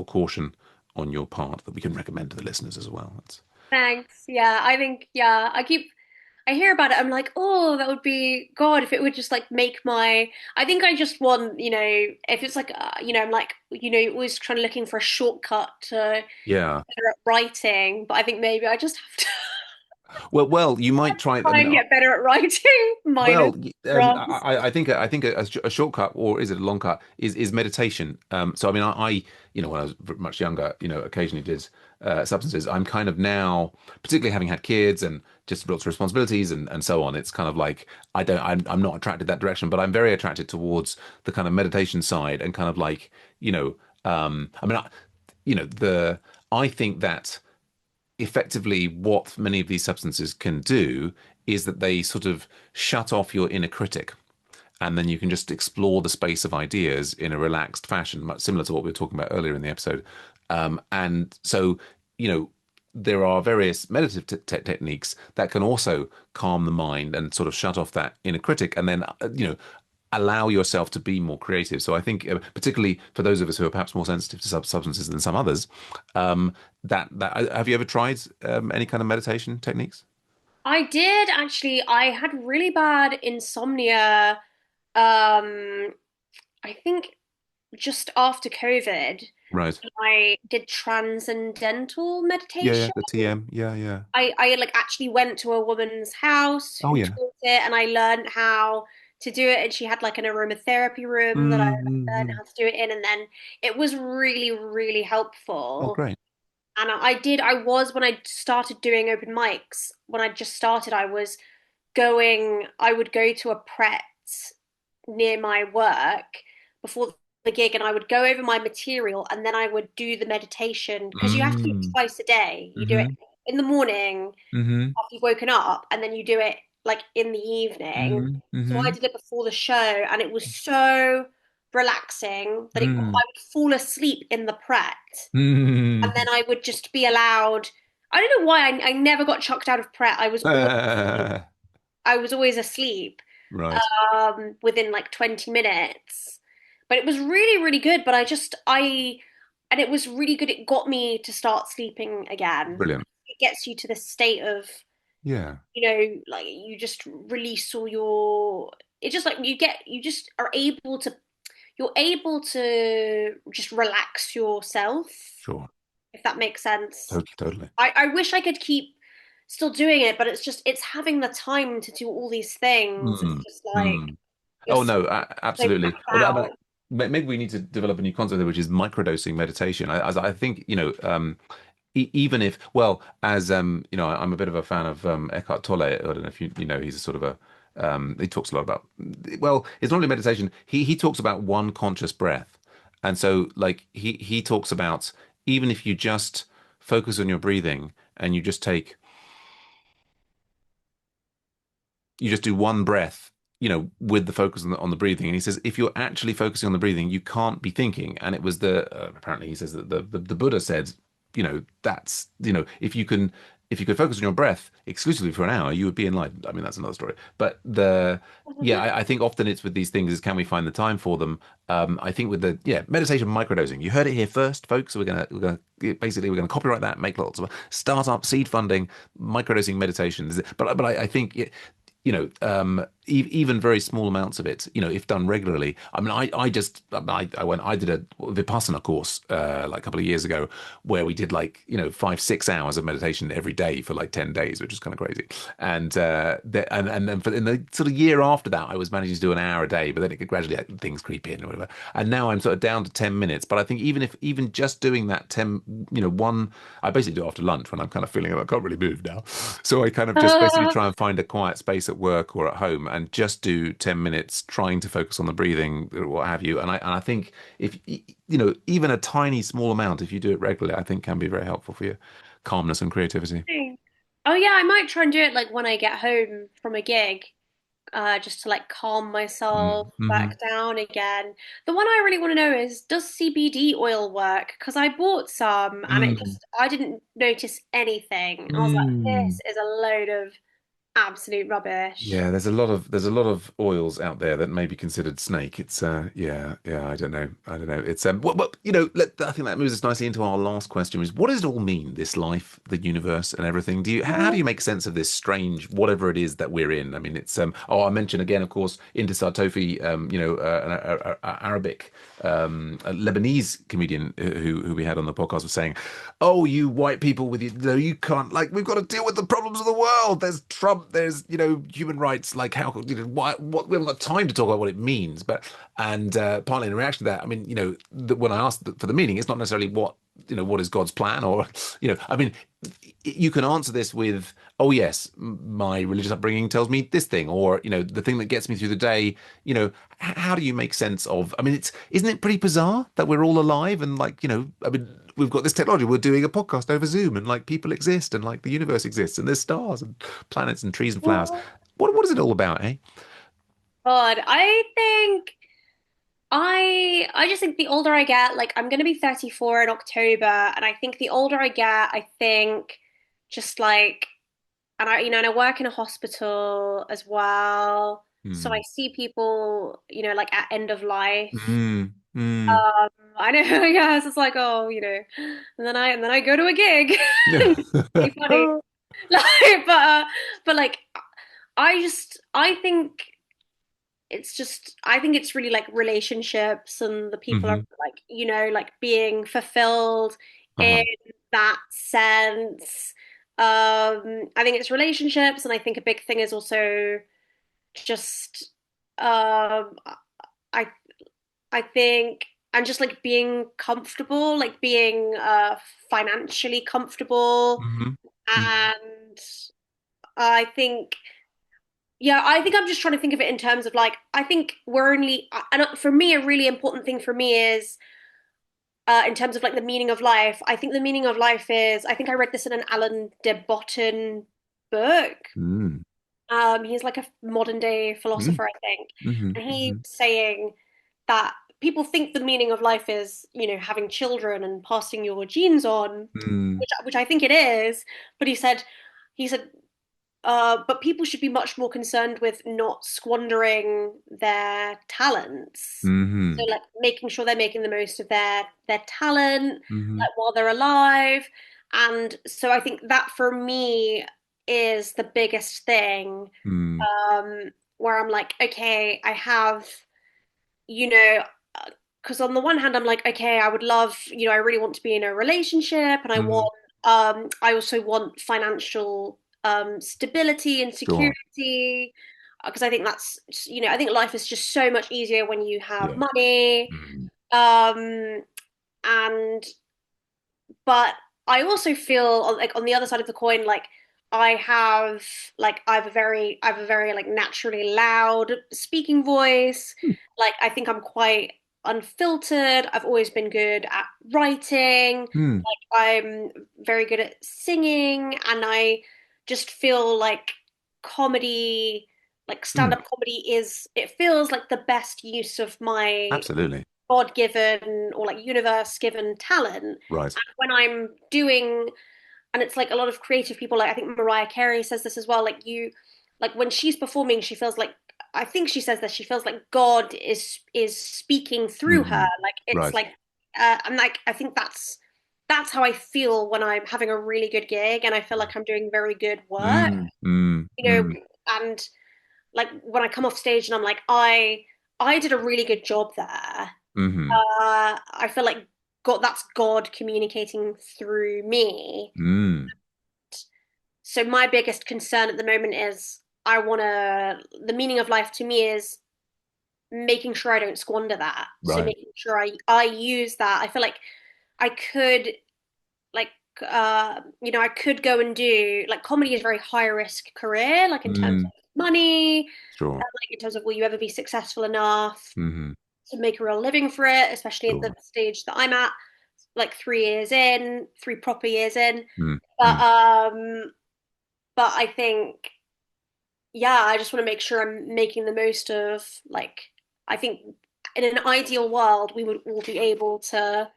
Speaker 1: caution on your part that we can recommend to the listeners as well. That's,
Speaker 2: Thanks. Yeah, I think yeah, I hear about it. I'm like, oh, that would be God if it would just like make my. I think I just want, if it's like, I'm like, always trying to looking for a shortcut to
Speaker 1: yeah.
Speaker 2: better at writing. But I think maybe I just have to
Speaker 1: Well, you might try. I
Speaker 2: try
Speaker 1: mean,
Speaker 2: and get better at writing minus drums.
Speaker 1: I think a shortcut, or is it a long cut, is meditation. So I mean, when I was much younger, occasionally did substances. I'm kind of now, particularly having had kids and just lots of responsibilities and so on. It's kind of like I'm not attracted that direction, but I'm very attracted towards the kind of meditation side and kind of like, I mean, I think that effectively what many of these substances can do is that they sort of shut off your inner critic, and then you can just explore the space of ideas in a relaxed fashion, much similar to what we were talking about earlier in the episode. And so, you know, there are various meditative techniques that can also calm the mind and sort of shut off that inner critic, and then allow yourself to be more creative. So I think, particularly for those of us who are perhaps more sensitive to substances than some others, that have you ever tried any kind of meditation techniques?
Speaker 2: I did actually. I had really bad insomnia. Um, I think just after COVID,
Speaker 1: Right.
Speaker 2: I did transcendental
Speaker 1: Yeah, yeah,
Speaker 2: meditation.
Speaker 1: the TM. Yeah, yeah.
Speaker 2: I like actually went to a woman's house
Speaker 1: Oh,
Speaker 2: who
Speaker 1: yeah.
Speaker 2: taught it and I learned how to do it, and she had like an aromatherapy room that I learned
Speaker 1: Mm.
Speaker 2: how to do it in, and then it was really, really
Speaker 1: Oh,
Speaker 2: helpful.
Speaker 1: great.
Speaker 2: And I was when I started doing open mics, when I just started, I would go to a Pret near my work before the gig and I would go over my material and then I would do the meditation because you have to do it
Speaker 1: Mm.
Speaker 2: twice a day. You do it
Speaker 1: Mm-hmm.
Speaker 2: in the morning
Speaker 1: Mm-hmm.
Speaker 2: after you've woken up and then you do it like in the evening.
Speaker 1: Mm-hmm.
Speaker 2: So I
Speaker 1: Mm-hmm.
Speaker 2: did it before the show and it was so relaxing that I
Speaker 1: Mm.
Speaker 2: would fall asleep in the Pret, and then
Speaker 1: Mm.
Speaker 2: I would just be allowed. I don't know why I never got chucked out of Pret. I was always asleep
Speaker 1: Right.
Speaker 2: within like 20 minutes. But it was really, really good. But and it was really good. It got me to start sleeping again.
Speaker 1: Brilliant.
Speaker 2: It gets you to this state of,
Speaker 1: Yeah.
Speaker 2: like you just release all it just like you just are you're able to just relax yourself,
Speaker 1: Sure.
Speaker 2: if that makes sense.
Speaker 1: Totally. Totally.
Speaker 2: I wish I could keep still doing it, but it's having the time to do all these things. It's
Speaker 1: Mm.
Speaker 2: just like
Speaker 1: Mm.
Speaker 2: you're
Speaker 1: Oh
Speaker 2: so
Speaker 1: no,
Speaker 2: tapped
Speaker 1: absolutely.
Speaker 2: out.
Speaker 1: Maybe we need to develop a new concept there, which is microdosing meditation. I think, even if, well, as I'm a bit of a fan of Eckhart Tolle. I don't know if he's a sort of a he talks a lot about, well, it's not really meditation. He talks about one conscious breath, and so like he talks about, even if you just focus on your breathing and you just do one breath, with the focus on the breathing. And he says, if you're actually focusing on the breathing, you can't be thinking. And it was apparently he says that the Buddha said, that's, if you could focus on your breath exclusively for an hour, you would be enlightened. I mean, that's another story. But yeah, I think often it's with these things is, can we find the time for them? I think with meditation microdosing, you heard it here first, folks. So we're gonna copyright that, make lots of startup seed funding, microdosing meditation. But I think even very small amounts of it, if done regularly. I mean, I did a Vipassana course like a couple of years ago, where we did like 5-6 hours of meditation every day for like 10 days, which is kind of crazy. And then in the sort of year after that, I was managing to do an hour a day, but then it could gradually things creep in or whatever. And now I'm sort of down to 10 minutes. But I think even just doing that 10, one, I basically do it after lunch when I'm kind of feeling like I can't really move now. So I kind of just basically try and find a quiet space at work or at home and just do 10 minutes trying to focus on the breathing, or what have you. And I think if, even a tiny small amount, if you do it regularly, I think can be very helpful for your calmness and creativity.
Speaker 2: Oh yeah, I might try and do it like when I get home from a gig, just to like calm myself
Speaker 1: Mm-hmm.
Speaker 2: back down again. The one I really want to know is, does CBD oil work? Because I bought some and I didn't notice anything. I was like,
Speaker 1: Mm.
Speaker 2: this is a load of absolute rubbish.
Speaker 1: Yeah, there's a lot of oils out there that may be considered snake. It's yeah, I don't know. It's I think that moves us nicely into our last question, is what does it all mean, this life, the universe, and everything? How do you make sense of this strange whatever it is that we're in? I mean, it's I mentioned again, of course, Intisar Tofi, an Arabic, a Lebanese comedian who we had on the podcast, was saying, "Oh, you white people with you can't, like, we've got to deal with the problems of the world. There's Trump, there's human rights. Like, how what we haven't got time to talk about what it means." But and partly in reaction to that, I mean, when I asked for the meaning, it's not necessarily what is God's plan, or I mean, you can answer this with, oh yes, my religious upbringing tells me this thing, or the thing that gets me through the day. How do you make sense of? I mean, isn't it pretty bizarre that we're all alive, and like, I mean, we've got this technology. We're doing a podcast over Zoom, and like people exist, and like the universe exists, and there's stars and planets and trees and flowers. What is it all about, eh?
Speaker 2: God, I think I just think the older I get, like I'm gonna be 34 in October, and I think the older I get, I think just like, and and I work in a hospital as well. So I
Speaker 1: Hmm.
Speaker 2: see people, like at end of life.
Speaker 1: Mm, mm.
Speaker 2: I know, yes, it's like, oh, and then I go to a gig. It's pretty funny. Like, but like I think it's really like relationships and the people are
Speaker 1: Hmm.
Speaker 2: like, like being fulfilled in
Speaker 1: Uh-huh.
Speaker 2: that sense. I think it's relationships, and I think a big thing is also just I I think and just like being comfortable, like being financially comfortable,
Speaker 1: Hmm. Hmm.
Speaker 2: and I think yeah, I think I'm just trying to think of it in terms of like, I think we're only, and for me, a really important thing for me is, in terms of like the meaning of life. I think the meaning of life is, I think I read this in an Alan de Botton book.
Speaker 1: Mm.
Speaker 2: He's like a modern day
Speaker 1: Mm.
Speaker 2: philosopher, I think,
Speaker 1: Hmm.
Speaker 2: and he's
Speaker 1: Hmm.
Speaker 2: saying that. people think the meaning of life is, having children and passing your genes on,
Speaker 1: Mm,
Speaker 2: which I think it is. But he said, but people should be much more concerned with not squandering their talents. So
Speaker 1: hmm
Speaker 2: like making sure they're making the most of their talent,
Speaker 1: hmm
Speaker 2: like while they're alive. And so I think that for me is the biggest thing.
Speaker 1: mm,
Speaker 2: Where I'm like, okay, I have, you know, because on the one hand, I'm like, okay, I would love, I really want to be in a relationship, and
Speaker 1: hmm
Speaker 2: I also want financial stability and
Speaker 1: Sure.
Speaker 2: security, because I think I think life is just so much easier when you have
Speaker 1: Yeah.
Speaker 2: money.
Speaker 1: Mm,
Speaker 2: Um, and but I also feel like on the other side of the coin, like I have I have a very like naturally loud speaking voice. Like I think I'm quite unfiltered. I've always been good at writing.
Speaker 1: mm,
Speaker 2: Like I'm very good at singing, and I just feel like comedy, like
Speaker 1: mm.
Speaker 2: stand-up comedy it feels like the best use of my
Speaker 1: Absolutely.
Speaker 2: God given or like universe given talent.
Speaker 1: Right.
Speaker 2: And when I'm doing, and it's like a lot of creative people, like I think Mariah Carey says this as well, like when she's performing, she feels like, I think she says that she feels like God is speaking through her.
Speaker 1: Mm,
Speaker 2: Like it's
Speaker 1: right.
Speaker 2: like, I'm like, I think that's how I feel when I'm having a really good gig and I feel like I'm doing very good work,
Speaker 1: Mm, mm,
Speaker 2: you know,
Speaker 1: mm,
Speaker 2: and like when I come off stage and I'm like, I did a really good job there.
Speaker 1: hmm
Speaker 2: I feel like that's God communicating through me.
Speaker 1: mm.
Speaker 2: So my biggest concern at the moment is the meaning of life to me is making sure I don't squander that. So
Speaker 1: Right.
Speaker 2: making sure I use that. I feel like I could like I could go and do like comedy is a very high risk career, like in terms
Speaker 1: Mm,
Speaker 2: of money,
Speaker 1: sure.
Speaker 2: like in terms of will you ever be successful enough
Speaker 1: hmm
Speaker 2: to make a real living for it, especially at the
Speaker 1: Sure.
Speaker 2: stage that I'm at, like 3 years in, 3 proper years in.
Speaker 1: Mm,
Speaker 2: But
Speaker 1: mm.
Speaker 2: um, but I think, yeah, I just want to make sure I'm making the most of like I think in an ideal world we would all be able to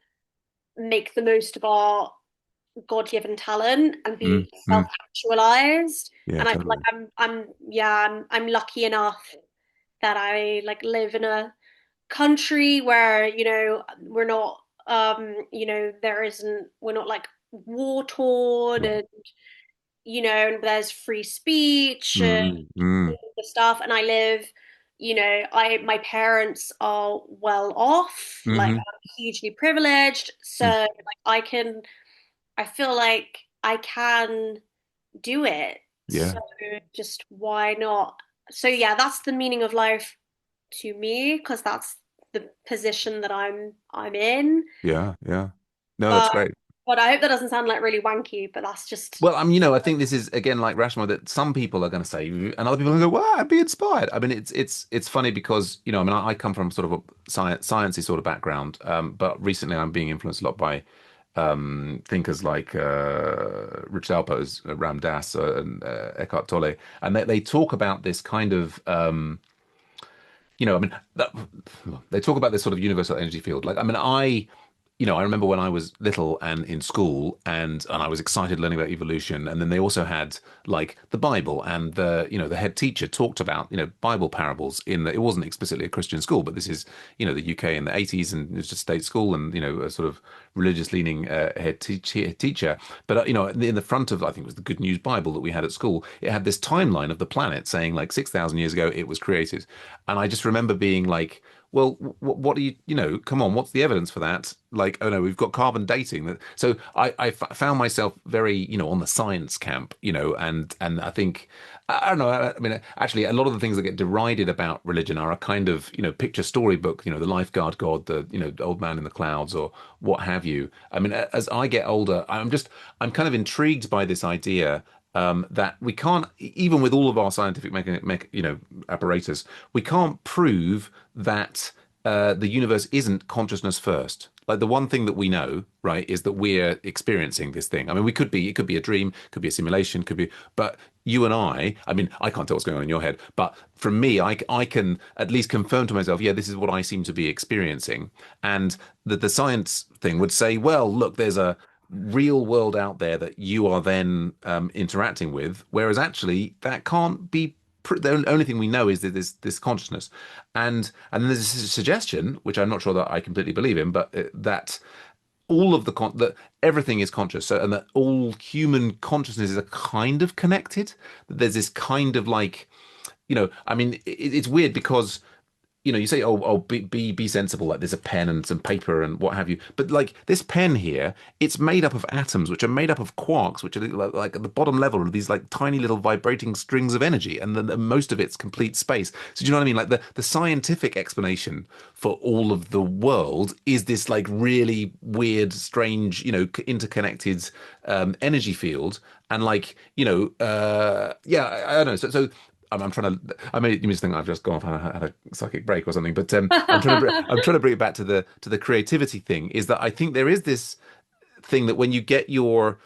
Speaker 2: make the most of our God-given talent and
Speaker 1: Mm,
Speaker 2: be
Speaker 1: mm.
Speaker 2: self-actualized.
Speaker 1: Yeah,
Speaker 2: And I feel like
Speaker 1: totally.
Speaker 2: I'm lucky enough that I like live in a country where we're not there isn't we're not like war torn,
Speaker 1: Sure.
Speaker 2: and there's free speech and
Speaker 1: Mm, mm,
Speaker 2: all the stuff, and I live, I my parents are well off, like
Speaker 1: hmm
Speaker 2: I'm hugely privileged, so
Speaker 1: mm.
Speaker 2: like I feel like I can do it,
Speaker 1: Yeah,
Speaker 2: so just why not? So yeah, that's the meaning of life to me because that's the position that I'm in.
Speaker 1: yeah, yeah. No, that's
Speaker 2: But
Speaker 1: great.
Speaker 2: but I hope that doesn't sound like really wanky, but that's just
Speaker 1: Well, I think this is again like rational that some people are going to say, and other people are going to go, "Wow, I'd be inspired." I mean, it's funny because I come from sort of a sciencey sort of background, but recently I'm being influenced a lot by thinkers like Richard Alpers, Ram Dass, and Eckhart Tolle, and they talk about this kind of they talk about this sort of universal energy field. Like, I mean, I remember when I was little and in school, and I was excited learning about evolution. And then they also had like the Bible, and the head teacher talked about Bible parables it wasn't explicitly a Christian school, but this is the UK in the 80s, and it's just state school, and a sort of religious leaning teacher. But in the front of, I think it was the Good News Bible that we had at school, it had this timeline of the planet saying like 6,000 years ago it was created, and I just remember being like, well, what do come on, what's the evidence for that? Like, oh no, we've got carbon dating. So I found myself very, on the science camp, and I think, I don't know, I mean, actually, a lot of the things that get derided about religion are a kind of, picture storybook, the lifeguard God, the old man in the clouds, or what have you. I mean, as I get older, I'm kind of intrigued by this idea that we can't, even with all of our scientific apparatus, we can't prove that the universe isn't consciousness first. Like the one thing that we know, right, is that we're experiencing this thing. I mean, it could be a dream, could be a simulation, could be, but you and I mean, I can't tell what's going on in your head, but from me, I can at least confirm to myself, yeah, this is what I seem to be experiencing. And the science thing would say, well, look, there's a real world out there that you are then interacting with, whereas actually that can't be the only thing we know is that there's this consciousness, and then there's a suggestion, which I'm not sure that I completely believe in, but that all of that everything is conscious, so and that all human consciousness is a kind of connected. That there's this kind of like, I mean, it's weird because you say, oh, be sensible. Like there's a pen and some paper and what have you. But like this pen here, it's made up of atoms, which are made up of quarks, which are like at the bottom level are these like tiny little vibrating strings of energy, and then most of it's complete space. So do you know what I mean? Like the scientific explanation for all of the world is this like really weird, strange, interconnected energy field, and like yeah, I don't know. So I'm trying to. I made you just think I've just gone off and had a psychic break or something. But I'm trying to bring it back to the creativity thing. Is that I think there is this thing that when you get your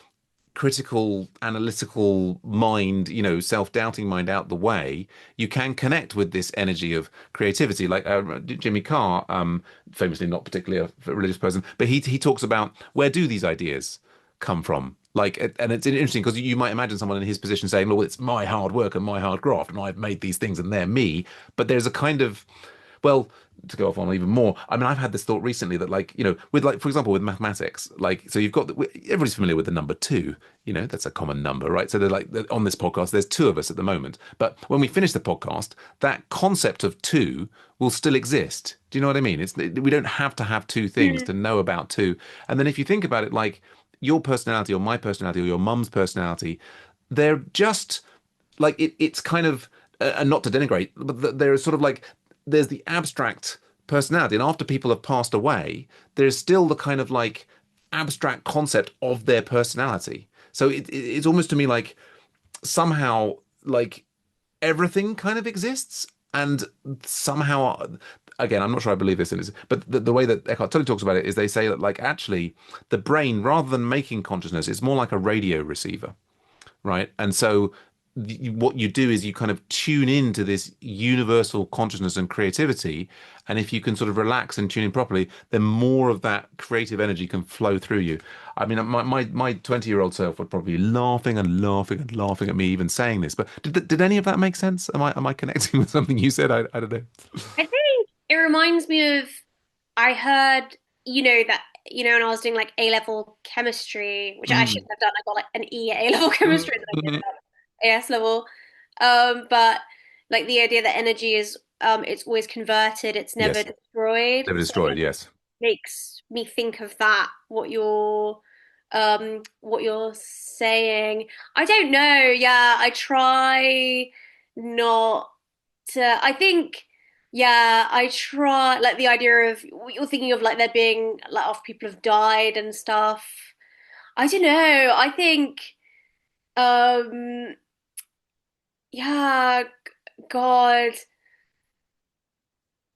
Speaker 1: critical, analytical mind, self-doubting mind out the way, you can connect with this energy of creativity. Like Jimmy Carr, famously not particularly a religious person, but he talks about where do these ideas come from? Like, and it's interesting because you might imagine someone in his position saying, "Well, it's my hard work and my hard graft, and I've made these things, and they're me." But there's a kind of, well, to go off on even more, I mean, I've had this thought recently that, like, with like, for example, with mathematics, like, so you've got everybody's familiar with the number two. That's a common number, right? So they're like on this podcast, there's two of us at the moment, but when we finish the podcast, that concept of two will still exist. Do you know what I mean? We don't have to have two things
Speaker 2: Mm.
Speaker 1: to know about two. And then if you think about it, like your personality or my personality or your mum's personality, they're just like it's kind of and not to denigrate, but there's sort of like there's the abstract personality, and after people have passed away, there's still the kind of like abstract concept of their personality. So it's almost to me like somehow like everything kind of exists, and somehow again, I'm not sure I believe this, but the way that Eckhart Tolle talks about it is they say that like actually the brain, rather than making consciousness, it's more like a radio receiver, right? And so what you do is you kind of tune into this universal consciousness and creativity, and if you can sort of relax and tune in properly, then more of that creative energy can flow through you. I mean, my 20-year-old self would probably be laughing and laughing and laughing at me even saying this. But did any of that make sense? Am I connecting with something you said? I don't know.
Speaker 2: I think it reminds me of I heard, that, when I was doing like A level chemistry, which I
Speaker 1: Mm.
Speaker 2: shouldn't have done. I got like an E at A level chemistry that I did at AS level. But like the idea that energy is it's always converted, it's never
Speaker 1: Yes,
Speaker 2: destroyed.
Speaker 1: they were
Speaker 2: So I
Speaker 1: destroyed.
Speaker 2: think
Speaker 1: Yes.
Speaker 2: makes me think of that, what you're saying. I don't know. Yeah, I try not to. I think, yeah, I try like the idea of what you're thinking of, like there being like after people have died and stuff. I don't know. I think, um, yeah, God.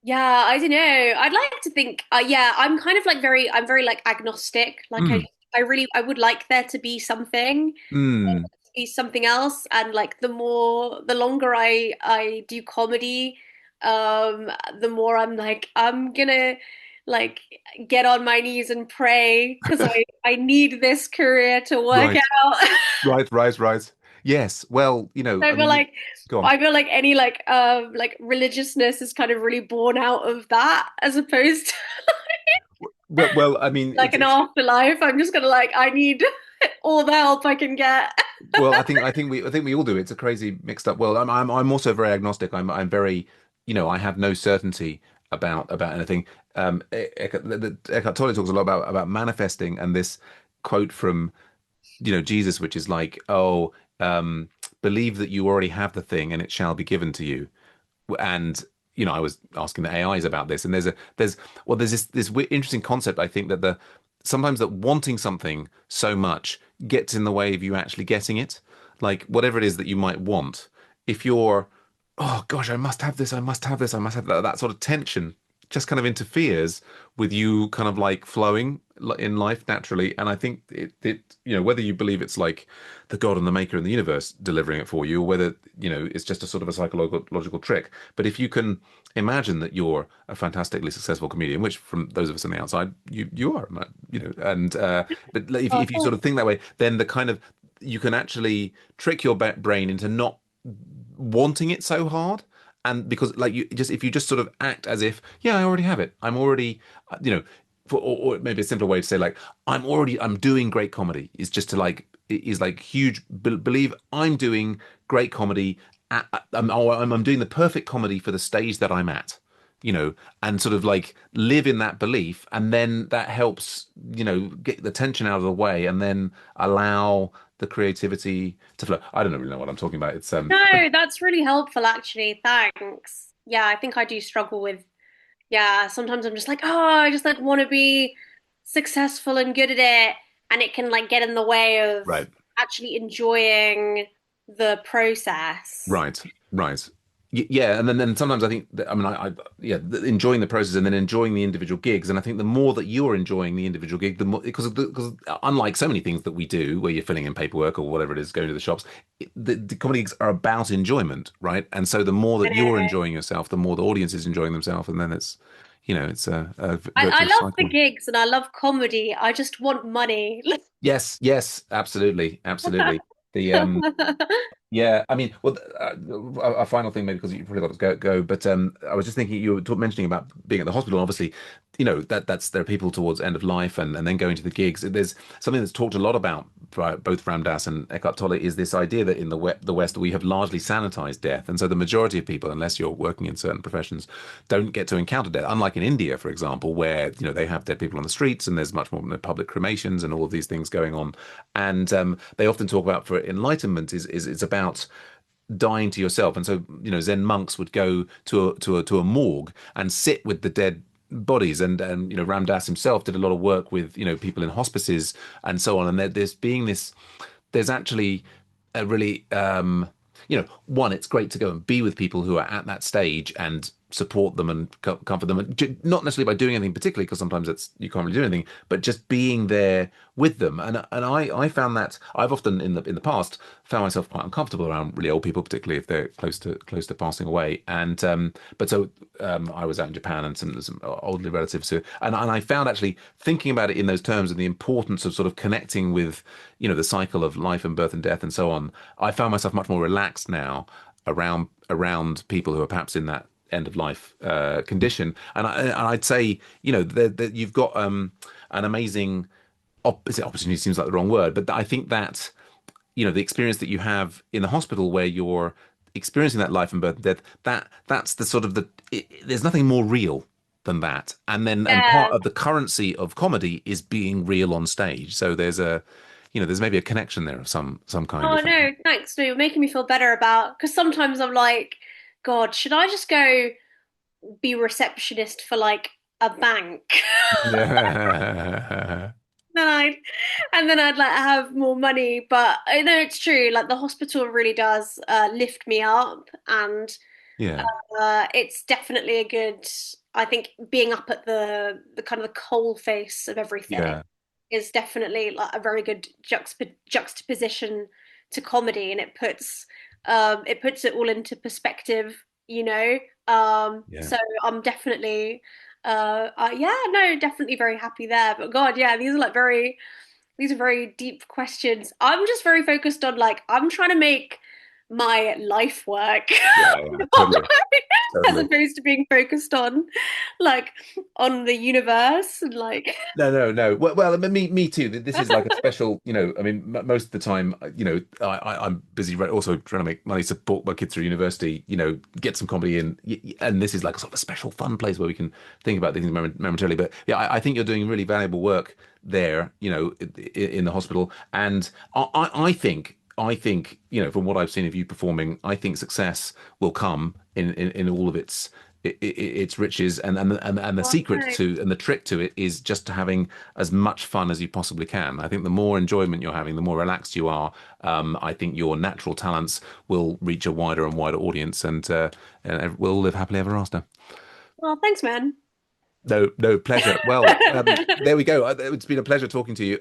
Speaker 2: Yeah, I don't know. I'd like to think, yeah, I'm kind of like I'm very like agnostic. Like
Speaker 1: Mm.
Speaker 2: I would like there to be something,
Speaker 1: Mm.
Speaker 2: be something else. And like the longer I do comedy, the more I'm like, I'm gonna like get on my knees and pray because I need this career to work
Speaker 1: Right.
Speaker 2: out.
Speaker 1: Right. Yes. Well,
Speaker 2: I
Speaker 1: I
Speaker 2: feel
Speaker 1: mean,
Speaker 2: like
Speaker 1: go on.
Speaker 2: I feel like any like religiousness is kind of really born out of that as opposed to
Speaker 1: Well, I mean,
Speaker 2: like an
Speaker 1: it's
Speaker 2: afterlife. I'm just gonna like I need all the help I can get.
Speaker 1: well, I think we all do. It's a crazy mixed up world. I'm also very agnostic. I'm very, I have no certainty about anything. Eckhart Tolle talks a lot about manifesting, and this quote from Jesus, which is like, oh, believe that you already have the thing, and it shall be given to you. And I was asking the AIs about this, and there's this interesting concept. I think that the sometimes that wanting something so much gets in the way of you actually getting it. Like whatever it is that you might want, if you're, oh gosh, I must have this, I must have this, I must have that, that sort of tension just kind of interferes with you kind of like flowing in life naturally. And I think whether you believe it's like the God and the maker in the universe delivering it for you, or whether, it's just a sort of a psychological trick. But if you can imagine that you're a fantastically successful comedian, which from those of us on the outside, you are, and but
Speaker 2: Oh,
Speaker 1: if you sort
Speaker 2: thanks.
Speaker 1: of think that way, then the kind of you can actually trick your brain into not wanting it so hard. And because like you just if you just sort of act as if, yeah, I already have it, I'm already, you know or maybe a simpler way to say, like, I'm doing great comedy, is just to like is like huge believe I'm doing great comedy I'm doing the perfect comedy for the stage that I'm at, you know and sort of like live in that belief, and then that helps, get the tension out of the way, and then allow the creativity to flow. I don't really know what I'm talking about. It's but
Speaker 2: No, that's really helpful, actually. Thanks. Yeah, I think I do struggle with, yeah, sometimes I'm just like, oh, I just like want to be successful and good at it. And it can like get in the way of
Speaker 1: right.
Speaker 2: actually enjoying the process.
Speaker 1: Right, right. Yeah, and then sometimes I think that, I mean, yeah, enjoying the process and then enjoying the individual gigs. And I think the more that you're enjoying the individual gig, the more, because unlike so many things that we do, where you're filling in paperwork or whatever it is, going to the shops, the comedy gigs are about enjoyment, right? And so the more
Speaker 2: I
Speaker 1: that you're
Speaker 2: know.
Speaker 1: enjoying yourself, the more the audience is enjoying themselves, and then it's a
Speaker 2: I
Speaker 1: virtuous
Speaker 2: love the
Speaker 1: cycle.
Speaker 2: gigs and I love comedy. I just want money.
Speaker 1: Yes, yes, absolutely, absolutely. The Yeah, I mean, well, a final thing, maybe because you probably got to go, but I was just thinking, you were mentioning about being at the hospital. Obviously, there are people towards end of life, and then going to the gigs. There's something that's talked a lot about by both Ram Dass and Eckhart Tolle, is this idea that in the West we have largely sanitized death, and so the majority of people, unless you're working in certain professions, don't get to encounter death. Unlike in India, for example, where they have dead people on the streets, and there's much more public cremations and all of these things going on, and they often talk about, for enlightenment, is it's about dying to yourself. And so, Zen monks would go to a morgue and sit with the dead bodies. And Ram Dass himself did a lot of work with, people in hospices and so on. And there's actually a really, one, it's great to go and be with people who are at that stage and support them and comfort them, and not necessarily by doing anything particularly, because sometimes it's you can't really do anything, but just being there with them. And I found that I've often in the past found myself quite uncomfortable around really old people, particularly if they're close to passing away. And but so I was out in Japan, and some elderly relatives who, and I found, actually thinking about it in those terms, and the importance of sort of connecting with, the cycle of life and birth and death and so on. I found myself much more relaxed now around people who are perhaps in that end of life condition. And I'd say, that you've got an amazing opportunity seems like the wrong word, but I think that, the experience that you have in the hospital, where you're experiencing that life and birth and death, that's the sort of there's nothing more real than that. And part
Speaker 2: Yeah.
Speaker 1: of the currency of comedy is being real on stage. So there's maybe a connection there of some kind,
Speaker 2: Oh
Speaker 1: if
Speaker 2: no, thanks. No, you're making me feel better about, because sometimes I'm like, God, should I just go be receptionist for like a bank?
Speaker 1: yeah.
Speaker 2: then I'd and then I'd like have more money. But I know it's true, like the hospital really does lift me up, and
Speaker 1: Yeah.
Speaker 2: it's definitely a good, I think being up at the kind of the coal face of everything
Speaker 1: Yeah.
Speaker 2: is definitely like a very good juxtaposition to comedy, and it puts it all into perspective, you know.
Speaker 1: Yeah.
Speaker 2: So I'm definitely yeah, no, definitely very happy there. But God, yeah, these are very deep questions. I'm just very focused on like I'm trying to make my life work
Speaker 1: Yeah. Yeah. Totally.
Speaker 2: as
Speaker 1: Totally.
Speaker 2: opposed to being focused on like on the universe and like
Speaker 1: No, no, no. Well, I mean, me too. This is like a special, I mean, most of the time, I'm busy also trying to make money, support my kids through university, get some comedy in. And this is like a sort of a special fun place where we can think about these things momentarily. But yeah, I think you're doing really valuable work there, in the hospital. And I think, from what I've seen of you performing, I think success will come in all of its riches, and the
Speaker 2: oh,
Speaker 1: secret
Speaker 2: no.
Speaker 1: to and the trick to it is just having as much fun as you possibly can. I think the more enjoyment you're having, the more relaxed you are. I think your natural talents will reach a wider and wider audience, and we'll live happily ever after.
Speaker 2: Well, thanks, man.
Speaker 1: No, no, pleasure. Well, there we go. It's been a pleasure talking to you.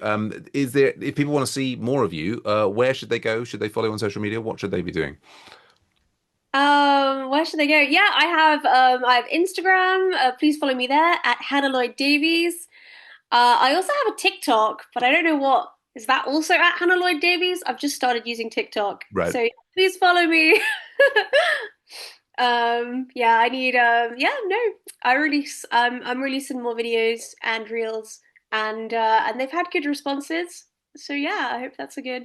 Speaker 1: Is there, if people want to see more of you, where should they go? Should they follow you on social media? What should they be doing?
Speaker 2: Where should they go? Yeah, I have Instagram. Please follow me there at Hannah Lloyd-Davies. I also have a TikTok, but I don't know what is that also at Hannah Lloyd-Davies. I've just started using TikTok,
Speaker 1: Right.
Speaker 2: so yeah, please follow me. Yeah, I need yeah, no, I'm releasing more videos and reels, and they've had good responses. So yeah, I hope that's a
Speaker 1: Yeah,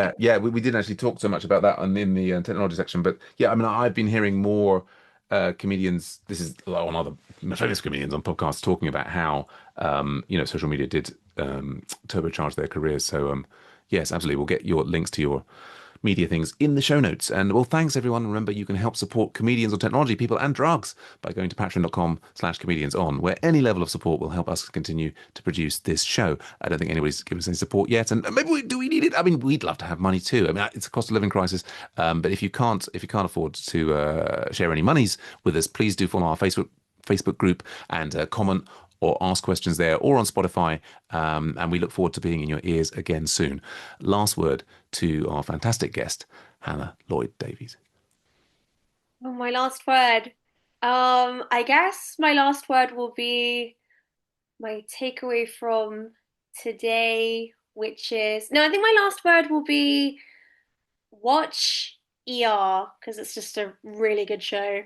Speaker 2: good.
Speaker 1: yeah, we didn't actually talk so much about that in the technology section, but yeah, I mean, I've been hearing more comedians. This is on other famous comedians on podcasts talking about how social media did turbocharge their careers. So yes, absolutely, we'll get your links to your media things in the show notes. And well, thanks everyone. Remember, you can help support comedians on technology, people, and drugs by going to patreon.com/comedians on, where any level of support will help us continue to produce this show. I don't think anybody's given us any support yet, and maybe do we need it? I mean, we'd love to have money too. I mean, it's a cost of living crisis, but if you can't afford to share any monies with us, please do follow our Facebook group and comment or ask questions there or on Spotify. And we look forward to being in your ears again soon. Last word to our fantastic guest, Hannah Lloyd-Davies.
Speaker 2: Oh, my last word. I guess my last word will be my takeaway from today, which is no, I think my last word will be watch ER because it's just a really good show.